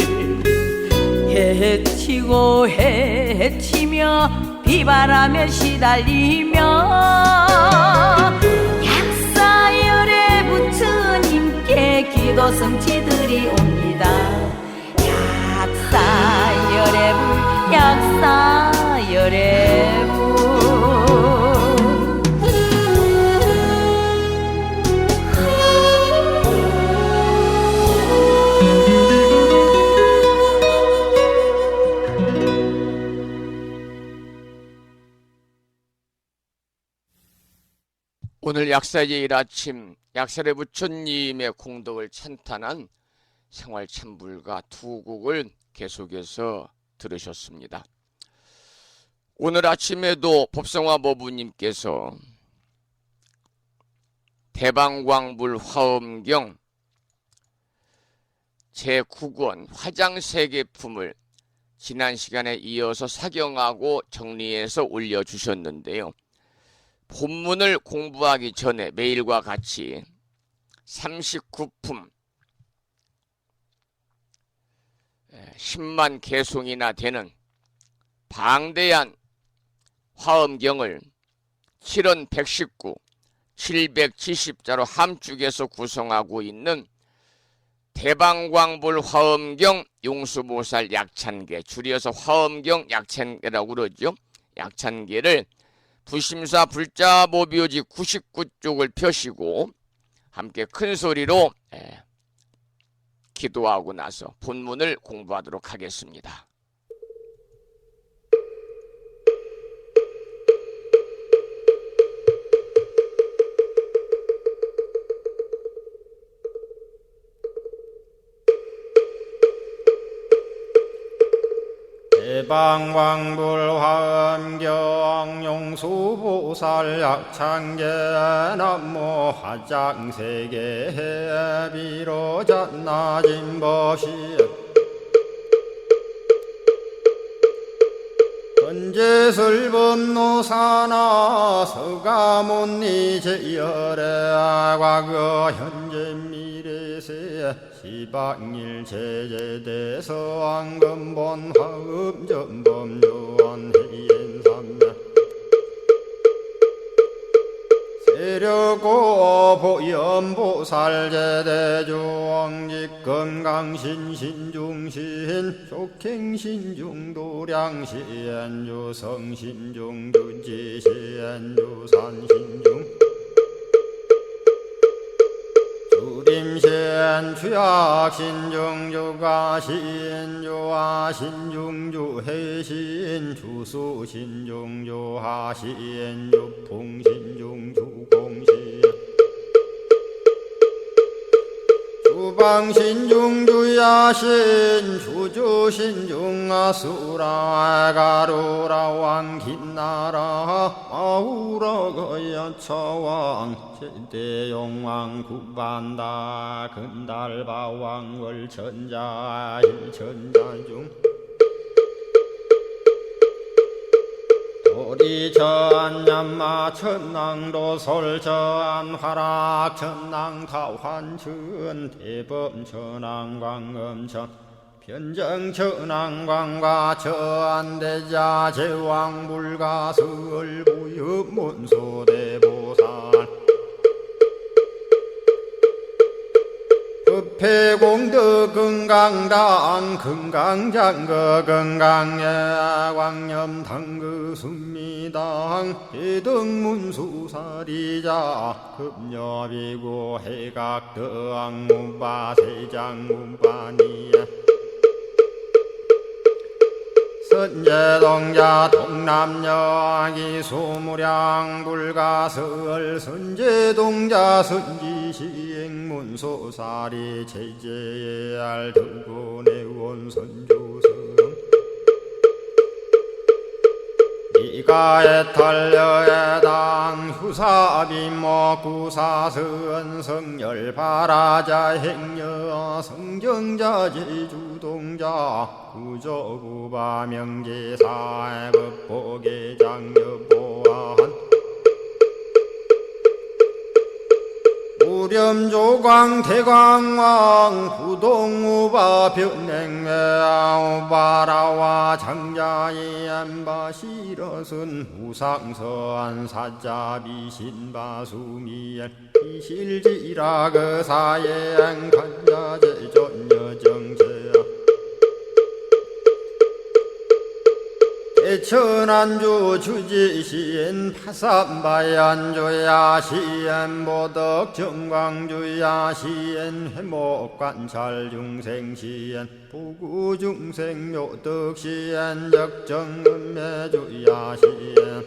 해치고 해치며 비바라며 시달리며 약사열의 부처님께 기도 성취들이 옵니다. 약사열의 불 약사열의 불 오늘 약사제일 아침 약사의 부처님의 공덕을 찬탄한 생활참불가 두 곡을 계속해서 들으셨습니다. 오늘 아침에도 법성화 법부님께서 대방광불 화엄경 제9권 화장세계품을 지난 시간에 이어서 사경하고 정리해서 올려주셨는데요. 본문을 공부하기 전에 매일과 같이 39품 10만 개송이나 되는 방대한 화엄경을 7원 119, 770자로 함축해서 구성하고 있는 대방광불 화엄경 용수보살 약찬계, 줄여서 화엄경 약찬계라고 그러죠. 약찬계를 부심사 불자보묘지 99쪽을 펴시고 함께 큰 소리로 기도하고 나서 본문을 공부하도록 하겠습니다. 대방광불 화엄경 용수보살 약찬계 남모 화장세계 비로잔나진 법시 건재설법노사나 서가몬니 제열의 과거 현재 미래세 시방일 제제대서 왕금본 화음전범 요한해인삼매 세력고 보연보살 제대주왕직 건강신신중신 족행신중도량시엔주성신중주지시엔주산신중 주림신 주약신중주가신 주하신중주해신 주수신중주하신 주풍신중주공신 주방신중주야신 주주신중아수라 가루라 왕긴나라 마우라가야차왕 제대용왕 구반다 근달바왕 월천자 일천자중 도리전 얀마 천낭도 솔전 화락 천낭 타환천 대범 천왕 광음천 변정 천왕 광과 천대자 제왕 불가설 부유 문소대보살 백패공덕 건강당 건강장거 건강예 광염당 그 순미당 해덕문수사리자 급여비고 해각덕 문바 세장 문바니야 선제동자 동남여 기수무량 불가설 선제동자 선지시행문소사리 제제알 등군의원 선주성 이가에탈려에당 휴사비모 구사선 성열바라자 행여 성정자 제주동자 구조구바 명제사의 법보계장 여보한 우렴조광 대광왕 부동우바 변냉매아 우바라와 장자의 안바시러선 우상서한 사자비신바수미엔 이실지라 그 사예행 간자제전여정제야 대천안주 주지시엔 파산바얀주야 시엔 보덕 정광주야 시엔 회목관찰 중생시엔 부구중생 묘덕시엔 역정음매주야 시엔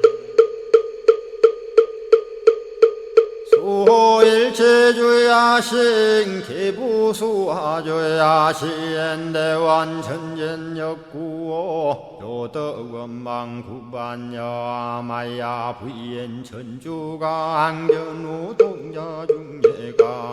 수호일체주야신 개부수하주야신 대완천전역구호 요덕원망구반여 마야 부인 천주가 ang전우 동자중예가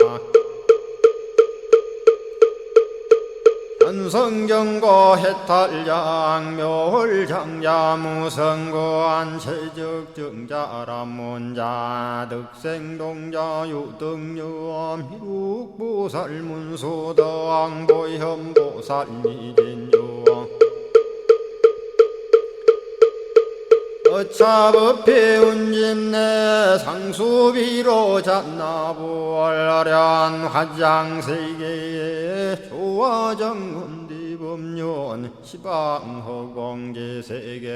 현성경고 해탈양 묘홀장자 무성고한 체적정자람문자 득생동자 유등유엄 희룩보살문소덕 보현보살미진유 어차법회 운집내 상수비로 잔나부얼련 화장세계에 조화정운디법륜 시방허공제세계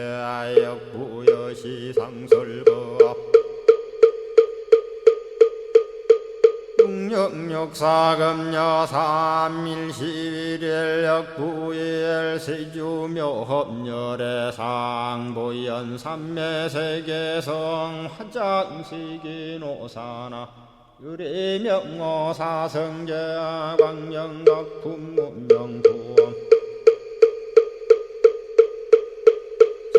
역부여시 상설법 육력사금여 삼일시일일 역부일 세주묘협열의 상보연 삼매세계성 화장세계노사나 유래명어사성제 광명각품문명부엄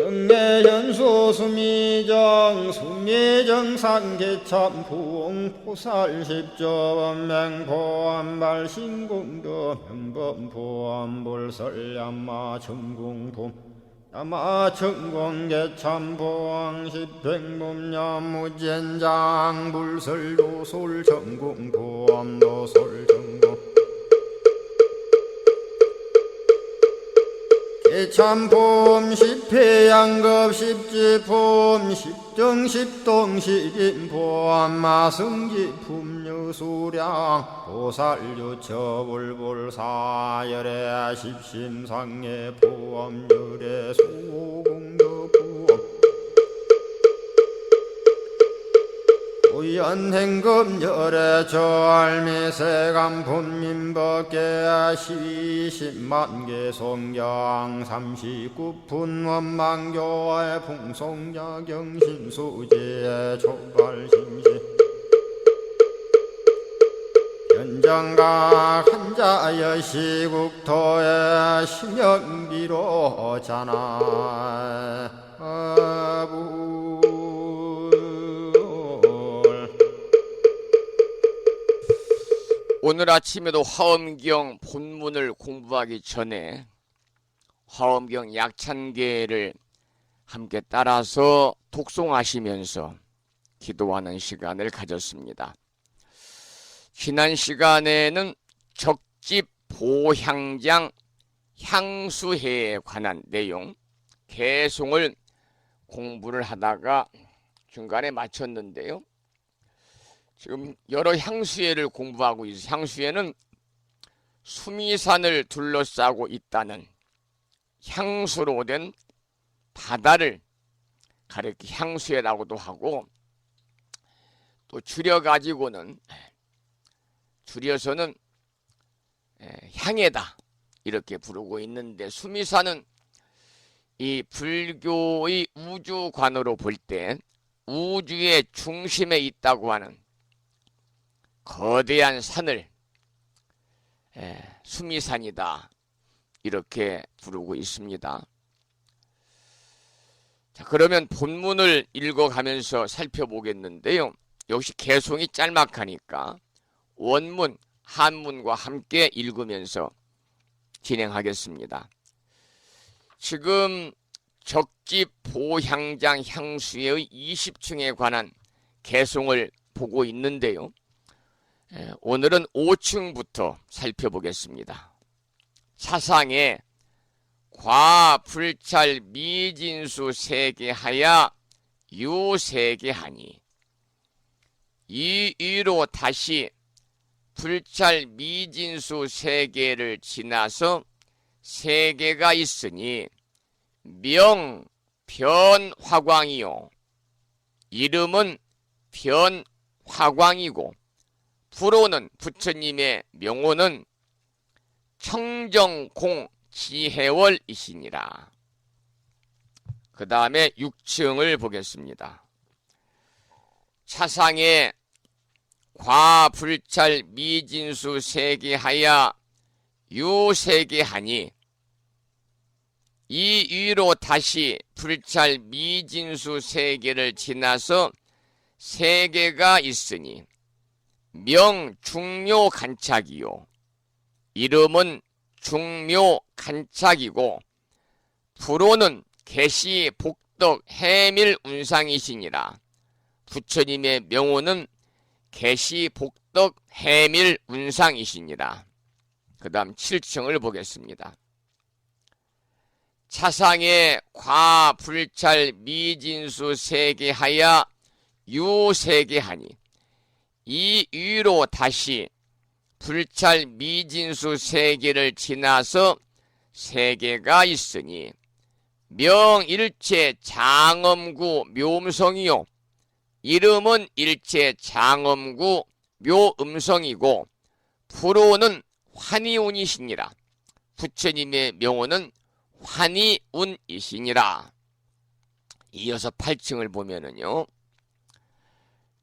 정례현수 수미정 수미정산개참풍 포살십조원맹포암발신공도 명범포암불설야마 천궁품 야마천공개참포항 십행범야무젠장 불설도솔 천궁포암도솔천궁 개참폼 십회양급 십지폼 십정십동 십인폼 마승지품 유수량 보살유처불불사열의 십심상의 포함열의 수공덕부엄 우연행급열의 저알미세간품민법계 시십만개 송경 39분 원망교의 풍송야경신수제 초발심시 현정각 한자여 시국토의 심영비로 자나 오늘 아침에도 화엄경 본문을 공부하기 전에 화엄경 약찬계를 함께 따라서 독송하시면서 기도하는 시간을 가졌습니다. 지난 시간에는 적집 보향장 향수회에 관한 내용 개송을 공부를 하다가 중간에 마쳤는데요. 지금 여러 향수회를 공부하고 있어요. 향수회는 수미산을 둘러싸고 있다는 향수로 된 바다를 가리켜 향수회라고도 하고, 또 줄여서는 향해다 이렇게 부르고 있는데, 수미산은 이 불교의 우주관으로 볼 때 우주의 중심에 있다고 하는 거대한 산을 수미산이다 이렇게 부르고 있습니다. 자, 그러면 본문을 읽어가면서 살펴보겠는데요. 역시 개송이 짤막하니까 원문, 한문과 함께 읽으면서 진행하겠습니다. 지금 적집 보향장 향수의 20층에 관한 개송을 보고 있는데요. 오늘은 5층부터 살펴보겠습니다. 차상에 과불찰 미진수 세계하야 유세계하니, 이 위로 다시 불찰 미진수 세계를 지나서 세계가 있으니 명 변화광이요, 이름은 변화광이고, 부로는 부처님의 명호는 청정공 지해월이시니라. 그 다음에 6층을 보겠습니다. 차상에 과불찰 미진수 세계하야 유세계하니, 이 위로 다시 불찰 미진수 세계를 지나서 세계가 있으니 명 중묘 간착이요, 이름은 중묘 간착이고, 부로는 계시 복덕 해밀 운상이시니라. 부처님의 명호는 계시 복덕 해밀 운상이시니라. 그 다음 7층을 보겠습니다. 차상에 과불찰 미진수 세계하야 유세계하니, 이 위로 다시 불찰 미진수 세계를 지나서 세계가 있으니 명일체 장엄구 묘음성이요, 이름은 일체 장엄구 묘음성이고, 부로는 환희운이시니라. 부처님의 명호는 환희운이시니라. 이어서 8층을 보면은요,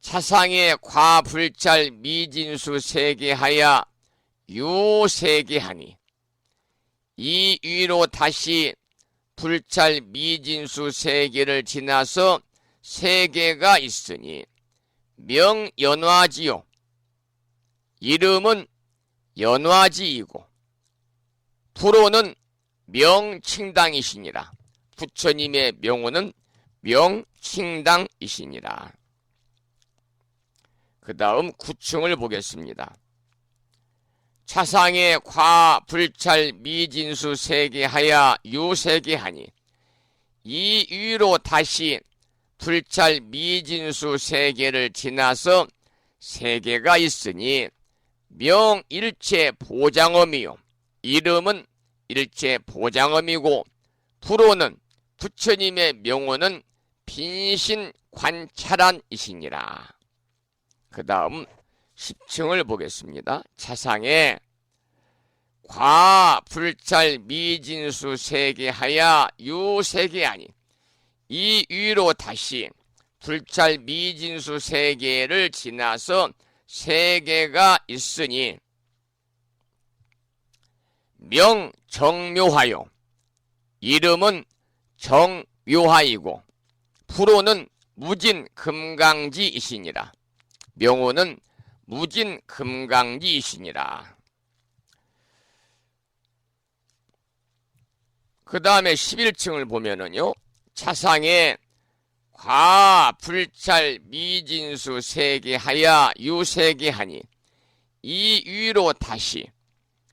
차상에 과불찰 미진수 세계하야 유세계하니, 이 위로 다시 불찰 미진수 세계를 지나서 세계가 있으니 명연화지요, 이름은 연화지이고, 부로는 명칭당이시니라. 부처님의 명호는 명칭당이시니라. 그 다음 9층을 보겠습니다. 차상에 과불찰 미진수 세계하야 유세계하니, 이 위로 다시 불찰 미진수 세계를 지나서 세계가 있으니 명일체 보장엄이요, 이름은 일체 보장엄이고, 부로는 부처님의 명호는 빈신관찰한이시니라. 그 다음 10층을 보겠습니다. 차상에 과불찰 미진수 세계하야 유세계하니, 이 위로 다시 불찰 미진수 세계를 지나서 세계가 있으니 명정묘하요, 이름은 정묘하이고, 부로는 무진금강지이시니라. 명호는 무진금강지이시니라. 그 다음에 11층을 보면은요, 차상에 과불찰 미진수 세계하야 유세계하니, 이 위로 다시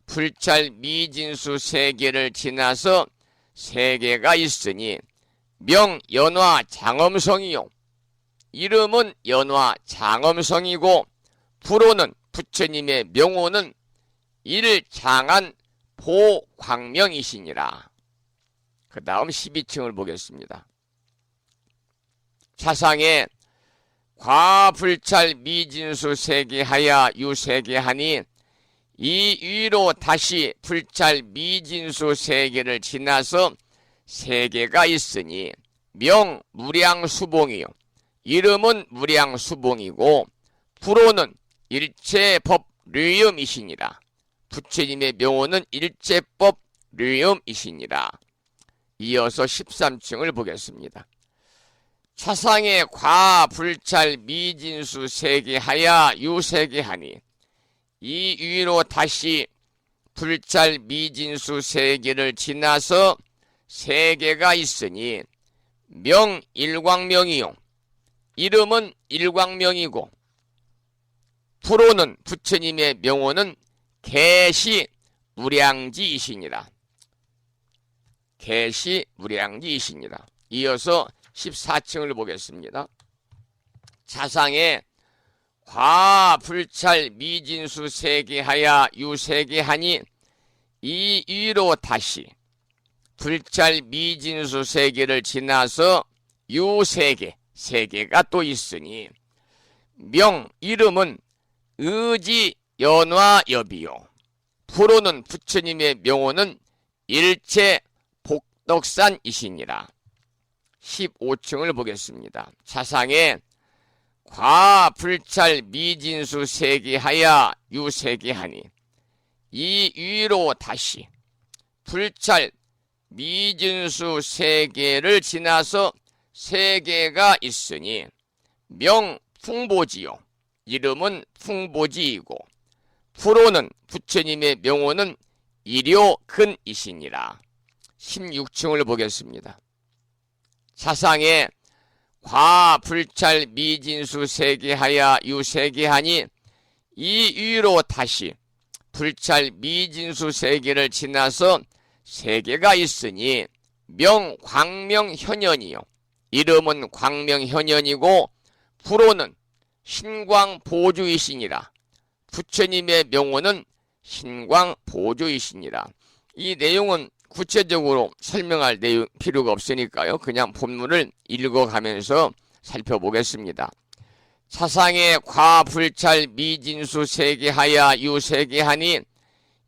불찰 미진수 세계를 지나서 세계가 있으니 명연화 장엄성이요, 이름은 연화 장엄성이고, 부로는 부처님의 명호는 일장한 보광명이시니라. 그 다음 12층을 보겠습니다. 차상에 과불찰 미진수 세계하야 유세계하니 이 위로 다시 불찰 미진수 세계를 지나서 세계가 있으니 명 무량수봉이요 이름은 무량수봉이고 불호는 일체법 류음이시니라. 부처님의 명호는 일체법 류음이시니라. 이어서 13층을 보겠습니다. 차상의 과불찰 미진수 세계하야 유세계하니 이 위로 다시 불찰 미진수 세계를 지나서 세계가 있으니 명 일광명이요 이름은 일광명이고 불호는 부처님의 명호는 계시 무량지이시니라. 계시 무량지이시니라. 이어서 14층을 보겠습니다. 차상에 과불찰 미진수 세계하야 유세계하니 이 위로 다시 불찰 미진수 세계를 지나서 유세계 세계가 또 있으니 명 이름은 의지 연화여비요 불호는 부처님의 명호는 일체 복덕산이시니라. 15층을 보겠습니다. 차상에 과불찰 미진수 세계하야 유세계하니 이 위로 다시 불찰 미진수 세계를 지나서 세계가 있으니 명 풍보지요 이름은 풍보지이고 불호는 부처님의 명호는 일요근이시니라. 16층을 보겠습니다. 차상에 과불찰 미진수 세계하야 유세계하니 이 위로 다시 불찰 미진수 세계를 지나서 세계가 있으니 명 광명현현이요 이름은 광명현현이고 불호는 신광보주이시니라. 부처님의 명호는 신광보주이시니라. 이 내용은 구체적으로 설명할 내용 필요가 없으니까요. 그냥 본문을 읽어가면서 살펴보겠습니다. 차상의 과불찰 미진수 세계하야 유세계하니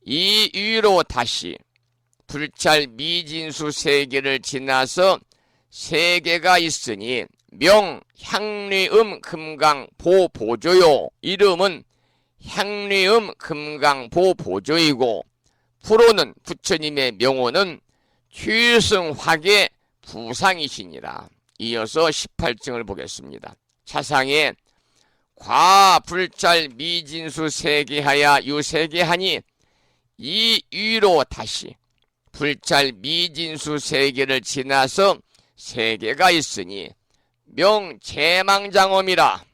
이 위로 다시 불찰 미진수 세계를 지나서 세계가 있으니 명 향리음 금강보 보조요 이름은 향리음 금강보 보조이고 불호는 부처님의 명호는 취승화계 부상이시니라. 이어서 18층을 보겠습니다. 차상에 과불찰 미진수 세계하야 유세계하니 이 위로 다시 불찰 미진수 세계를 지나서 세계가 있으니 명 제망장엄이라.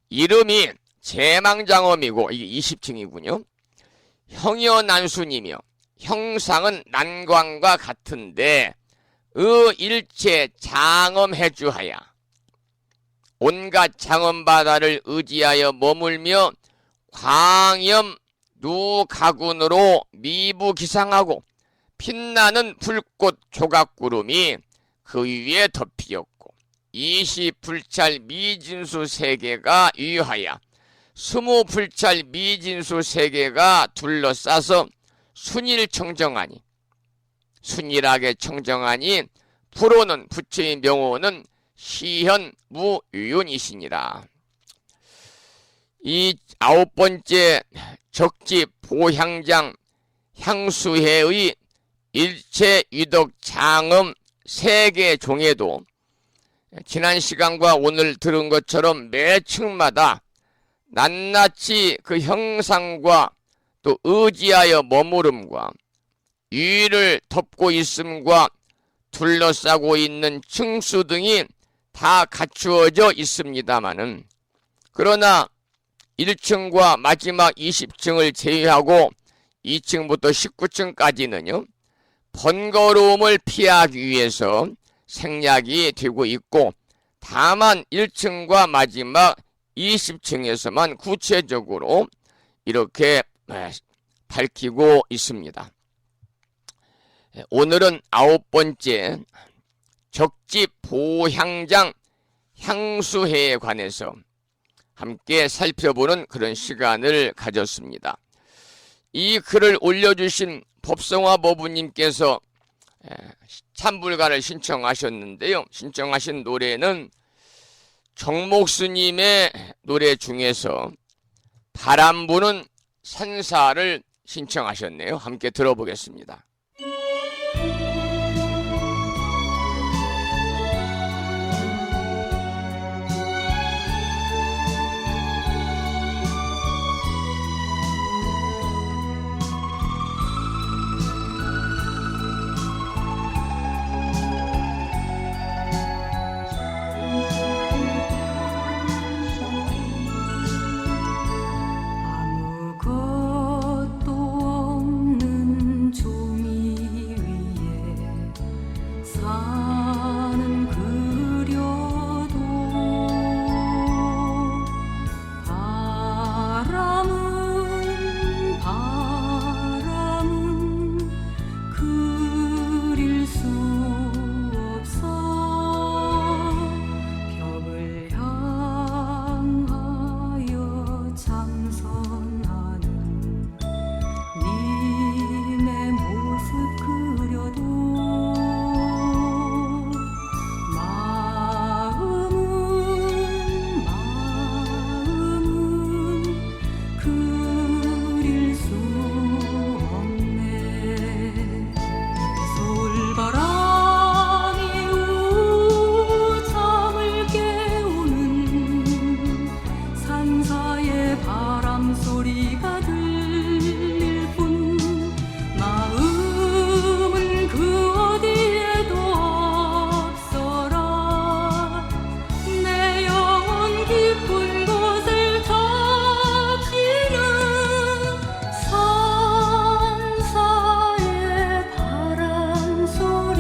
이름이 제망장엄이고 이게 20층이군요. 형여난순이며 형상은 난광과 같은데 일체 장엄해주하야 온갖 장엄바다를 의지하여 머물며 광염 누가군으로 미부기상하고 빛나는 불꽃 조각구름이 그 위에 덮이었고 20불찰 미진수 세계가 유하여 20불찰 미진수 세계가 둘러싸서 순일청정하니 순일하게 청정하니 불호는 부처의 명호는 시현무유윤이시니라. 이 9번째 적집 보향장 향수회의 일체 유덕 장엄 세계 종에도 지난 시간과 오늘 들은 것처럼 매 층마다 낱낱이 그 형상과 또 의지하여 머무름과 위를 덮고 있음과 둘러싸고 있는 층수 등이 다 갖추어져 있습니다마는 그러나 1층과 마지막 20층을 제외하고 2층부터 19층까지는요 번거로움을 피하기 위해서 생략이 되고 있고 다만 1층과 마지막 20층에서만 구체적으로 이렇게 밝히고 있습니다. 오늘은 9번째 적지 보향장 향수회에 관해서 함께 살펴보는 그런 시간을 가졌습니다. 이 글을 올려주신 법성화 법우님께서 참불가를 신청하셨는데요. 신청하신 노래는 정목스님의 노래 중에서 바람 부는 산사를 신청하셨네요. 함께 들어보겠습니다. 아무것도 없는 종이 위에 사는 그려도 바람은 그릴 수 없어 벽을 향하여 장선하는 님의 모습 그려도 마음은 그릴 수 없네. 솔바람이 우잠을 깨우는 산사의 바람소리가 들릴 뿐 마음은 그 어디에도 없어라. 내 영혼 깊은 곳을 적시는 산사의 바람소리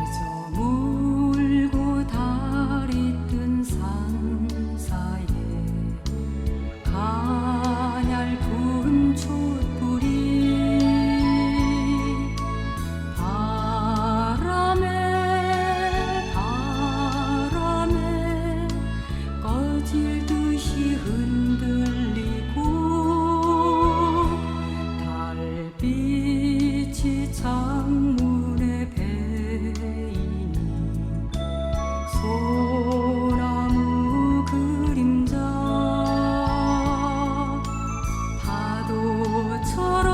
해저 물고 달이 뜬 산사에 가냘픈 촛불이 바람에 꺼질 듯이 흔들리고 달빛이 창문에 베이니 소나무 그림자 파도처럼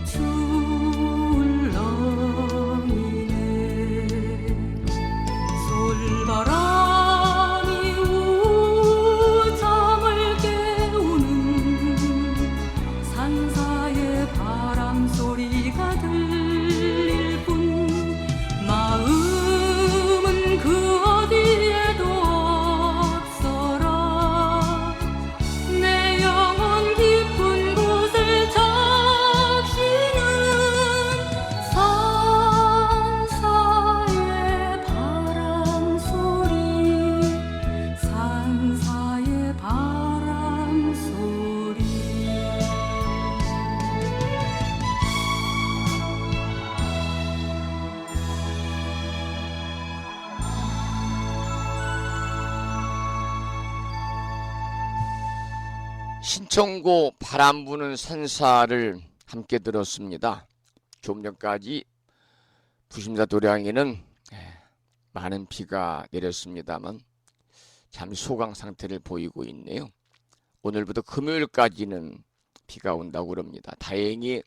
출렁이네. 솔바람이 우잠을 깨우는 산사의 바람소리가 들릴 뿐 마음은 그 어디에도 없어라. 내 영혼 깊은 곳을 적시는 산사의 바람소리 신청곡 바람 부는 산사를 함께 들었습니다. 좀 전까지 부심사 도량에는 많은 비가 내렸습니다만 잠시 소강 상태를 보이고 있네요. 오늘부터 금요일까지는 비가 온다고 그럽니다. 다행히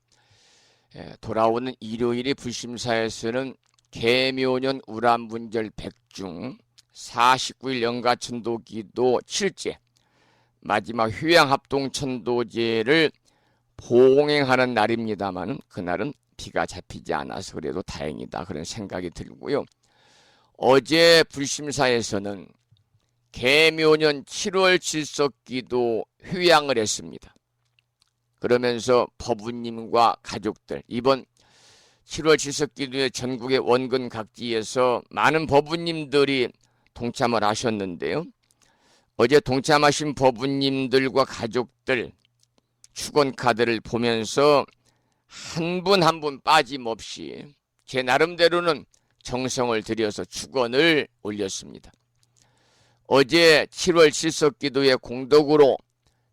돌아오는 일요일에 부심사에서는 계묘년 우람분절 백중 49일 영가천도기도 7제 마지막 휴양합동천도제를 봉행하는 날입니다만 그날은 비가 잡히지 않아서 그래도 다행이다 그런 생각이 들고요. 어제 불심사에서는 계묘년 7월 칠석기도 휴양을 했습니다. 그러면서 법우님과 가족들 이번 7월 칠석기도에 전국의 원근 각지에서 많은 법우님들이 동참을 하셨는데요. 어제 동참하신 법우님들과 가족들 축원카드를 보면서 한 분 한 분 빠짐없이 제 나름대로는 정성을 들여서 축원을 올렸습니다. 어제 7월 칠석기도의 공덕으로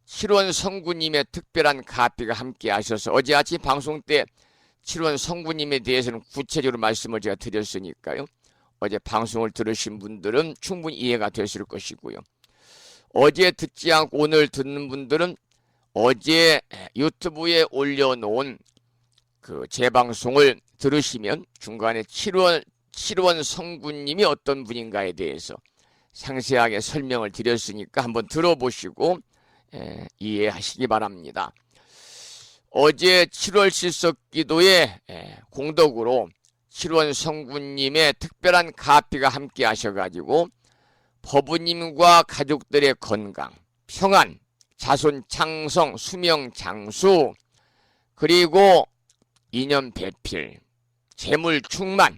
7원 성구님의 특별한 가피가 함께 하셔서 어제 아침 방송 때 7원 성구님에 대해서는 구체적으로 말씀을 제가 드렸으니까요. 어제 방송을 들으신 분들은 충분히 이해가 되실 것이고요. 어제 듣지 않고 오늘 듣는 분들은 어제 유튜브에 올려놓은 그 재방송을 들으시면 중간에 7원 성구님이 어떤 분인가에 대해서 상세하게 설명을 드렸으니까 한번 들어보시고 이해하시기 바랍니다. 어제 7월 칠석기도의 공덕으로 7원 성구님의 특별한 가피가 함께 하셔가지고 법우님과 가족들의 건강, 평안, 자손 창성, 수명 장수, 그리고 인연 배필, 재물 충만,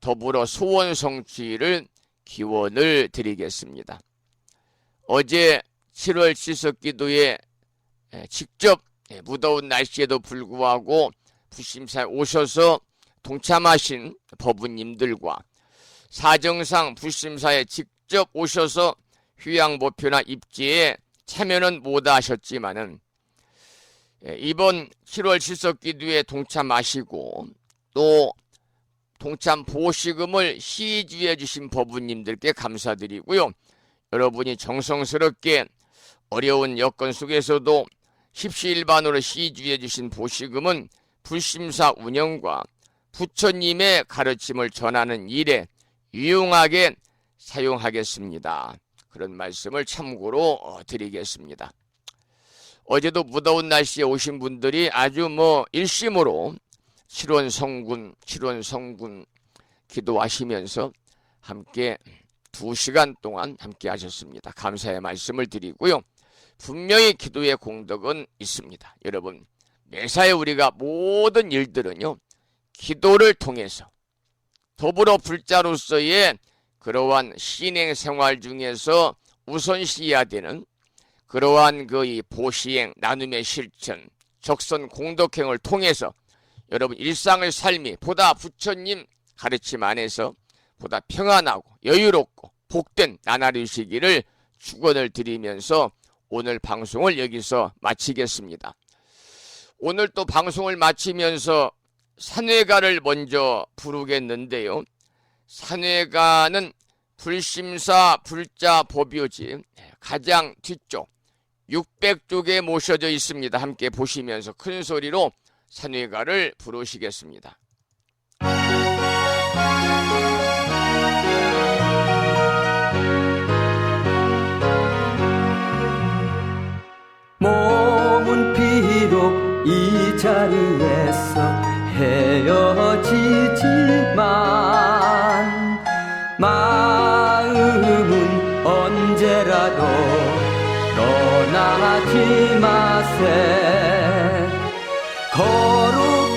더불어 소원 성취를 기원을 드리겠습니다. 어제 7월 칠석기도에 직접 무더운 날씨에도 불구하고 부심사에 오셔서 동참하신 법우님들과 사정상 부심사에 직접 오셔서 휴양목표나 입지에 참여는 못하셨지만은 이번 7월 칠석기도에 동참하시고 또 동참 보시금을 시주해 주신 법우님들께 감사드리고요. 여러분이 정성스럽게 어려운 여건 속에서도 십시일반으로 시주해 주신 보시금은 불심사 운영과 부처님의 가르침을 전하는 일에 유용하게 사용하겠습니다. 그런 말씀을 참고로 드리겠습니다. 어제도 무더운 날씨에 오신 분들이 아주 일심으로 7원 성군 기도하시면서 함께 2시간 동안 함께 하셨습니다. 감사의 말씀을 드리고요. 분명히 기도의 공덕은 있습니다. 여러분, 매사에 우리가 모든 일들은요, 기도를 통해서 더불어 불자로서의 그러한 신행 생활 중에서 우선시해야 되는 그러한 이 보시행, 나눔의 실천, 적선 공덕행을 통해서 여러분 일상의 삶이 보다 부처님 가르침 안에서 보다 평안하고 여유롭고 복된 나날이시기를 축원을 드리면서 오늘 방송을 여기서 마치겠습니다. 오늘 또 방송을 마치면서 산회가를 먼저 부르겠는데요. 산회가는 불심사 불자 법요지 가장 뒤쪽 600쪽에 모셔져 있습니다. 함께 보시면서 큰 소리로 산회가를 부르시겠습니다. 몸은 비록 이 자리에서 헤어지지만 마음은 언제라도 떠나지 마세. 거룩하신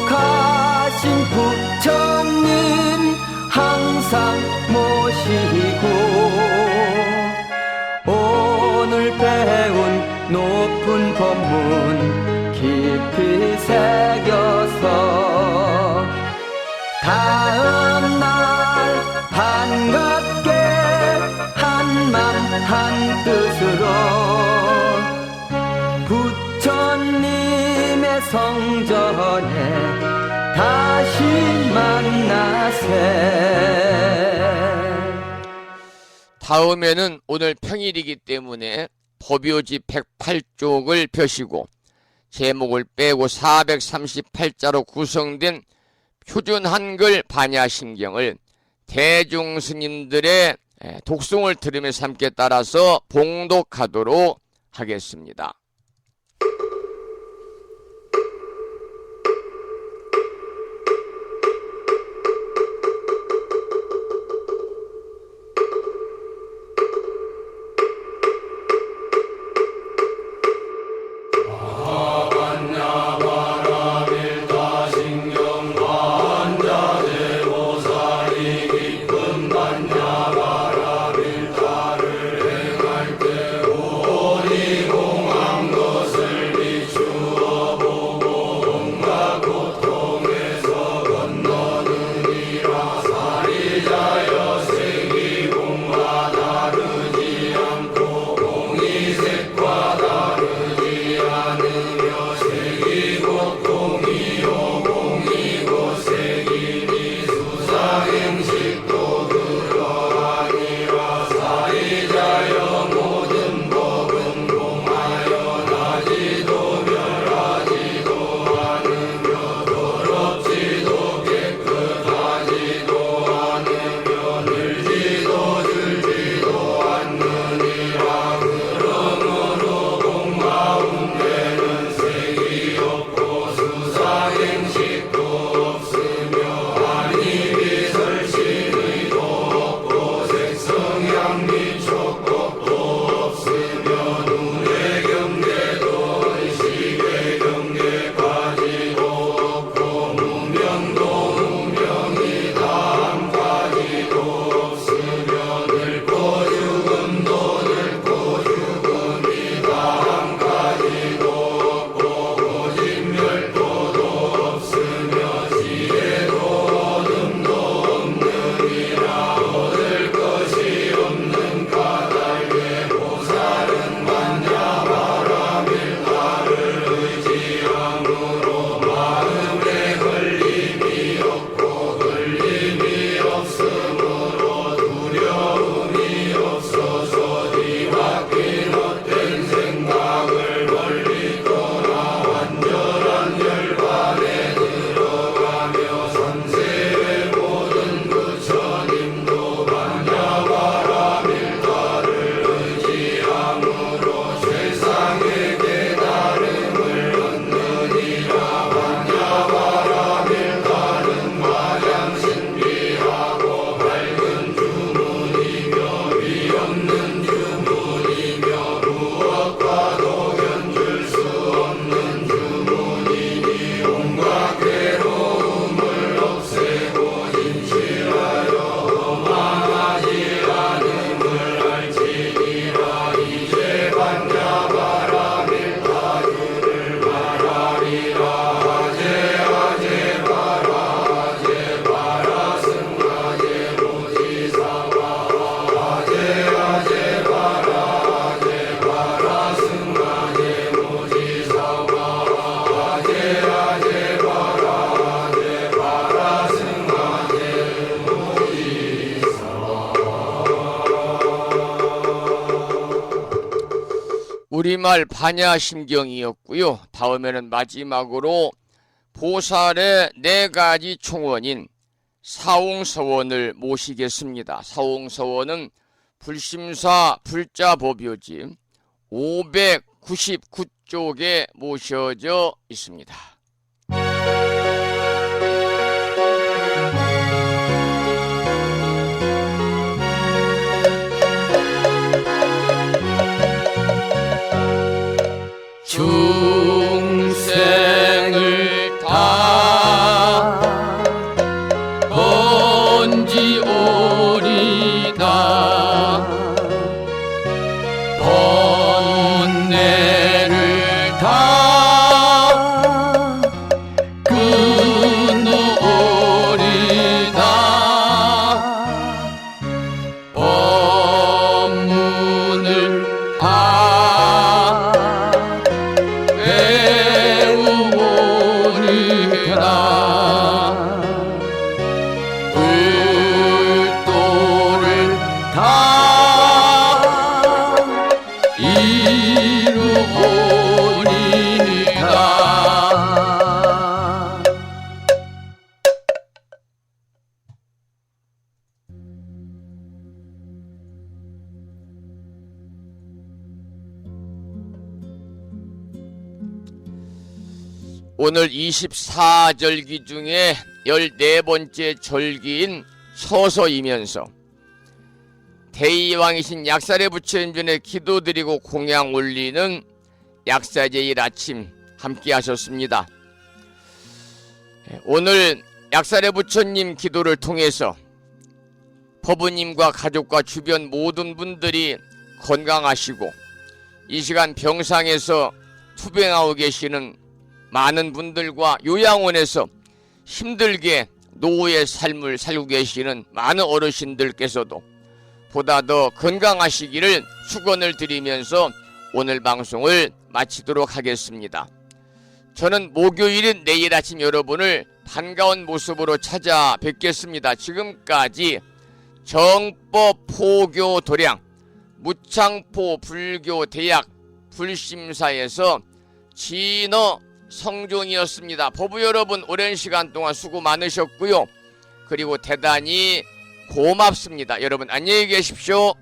부처님 항상 모시고 오늘 배운 높은 법문 깊이 새겨서 다음날 반갑게 한맘 한뜻으로 부처님의 성전에 다시 만나세. 다음에는 오늘 평일이기 때문에 법요지 108쪽을 펴시고 제목을 빼고 438자로 구성된 표준 한글 반야심경을 대중스님들의 독송을 들으면서 함께 따라서 봉독하도록 하겠습니다. 우리말 반야심경이었고요. 다음에는 마지막으로 보살의 4가지 총원인 사홍서원을 모시겠습니다. 사홍서원은 불심사 불자법요지 599쪽에 모셔져 있습니다. 중생을 다 번지오리다 번뇌를 다 오늘 24절기 중에 14번째 절기인 처서이면서 대의왕이신 약살의 부처님 전에 기도드리고 공양 올리는 약사제일 아침 함께 하셨습니다. 오늘 약살의 부처님 기도를 통해서 법부님과 가족과 주변 모든 분들이 건강하시고 이 시간 병상에서 투병하고 계시는 많은 분들과 요양원에서 힘들게 노후의 삶을 살고 계시는 많은 어르신들께서도 보다 더 건강하시기를 축원을 드리면서 오늘 방송을 마치도록 하겠습니다. 저는 목요일인 내일 아침 여러분을 반가운 모습으로 찾아뵙겠습니다. 지금까지 정법 포교 도량 무창포 불교 대학 불심사에서 진어 성종이었습니다. 법부 여러분 오랜 시간 동안 수고 많으셨고요. 그리고 대단히 고맙습니다. 여러분 안녕히 계십시오.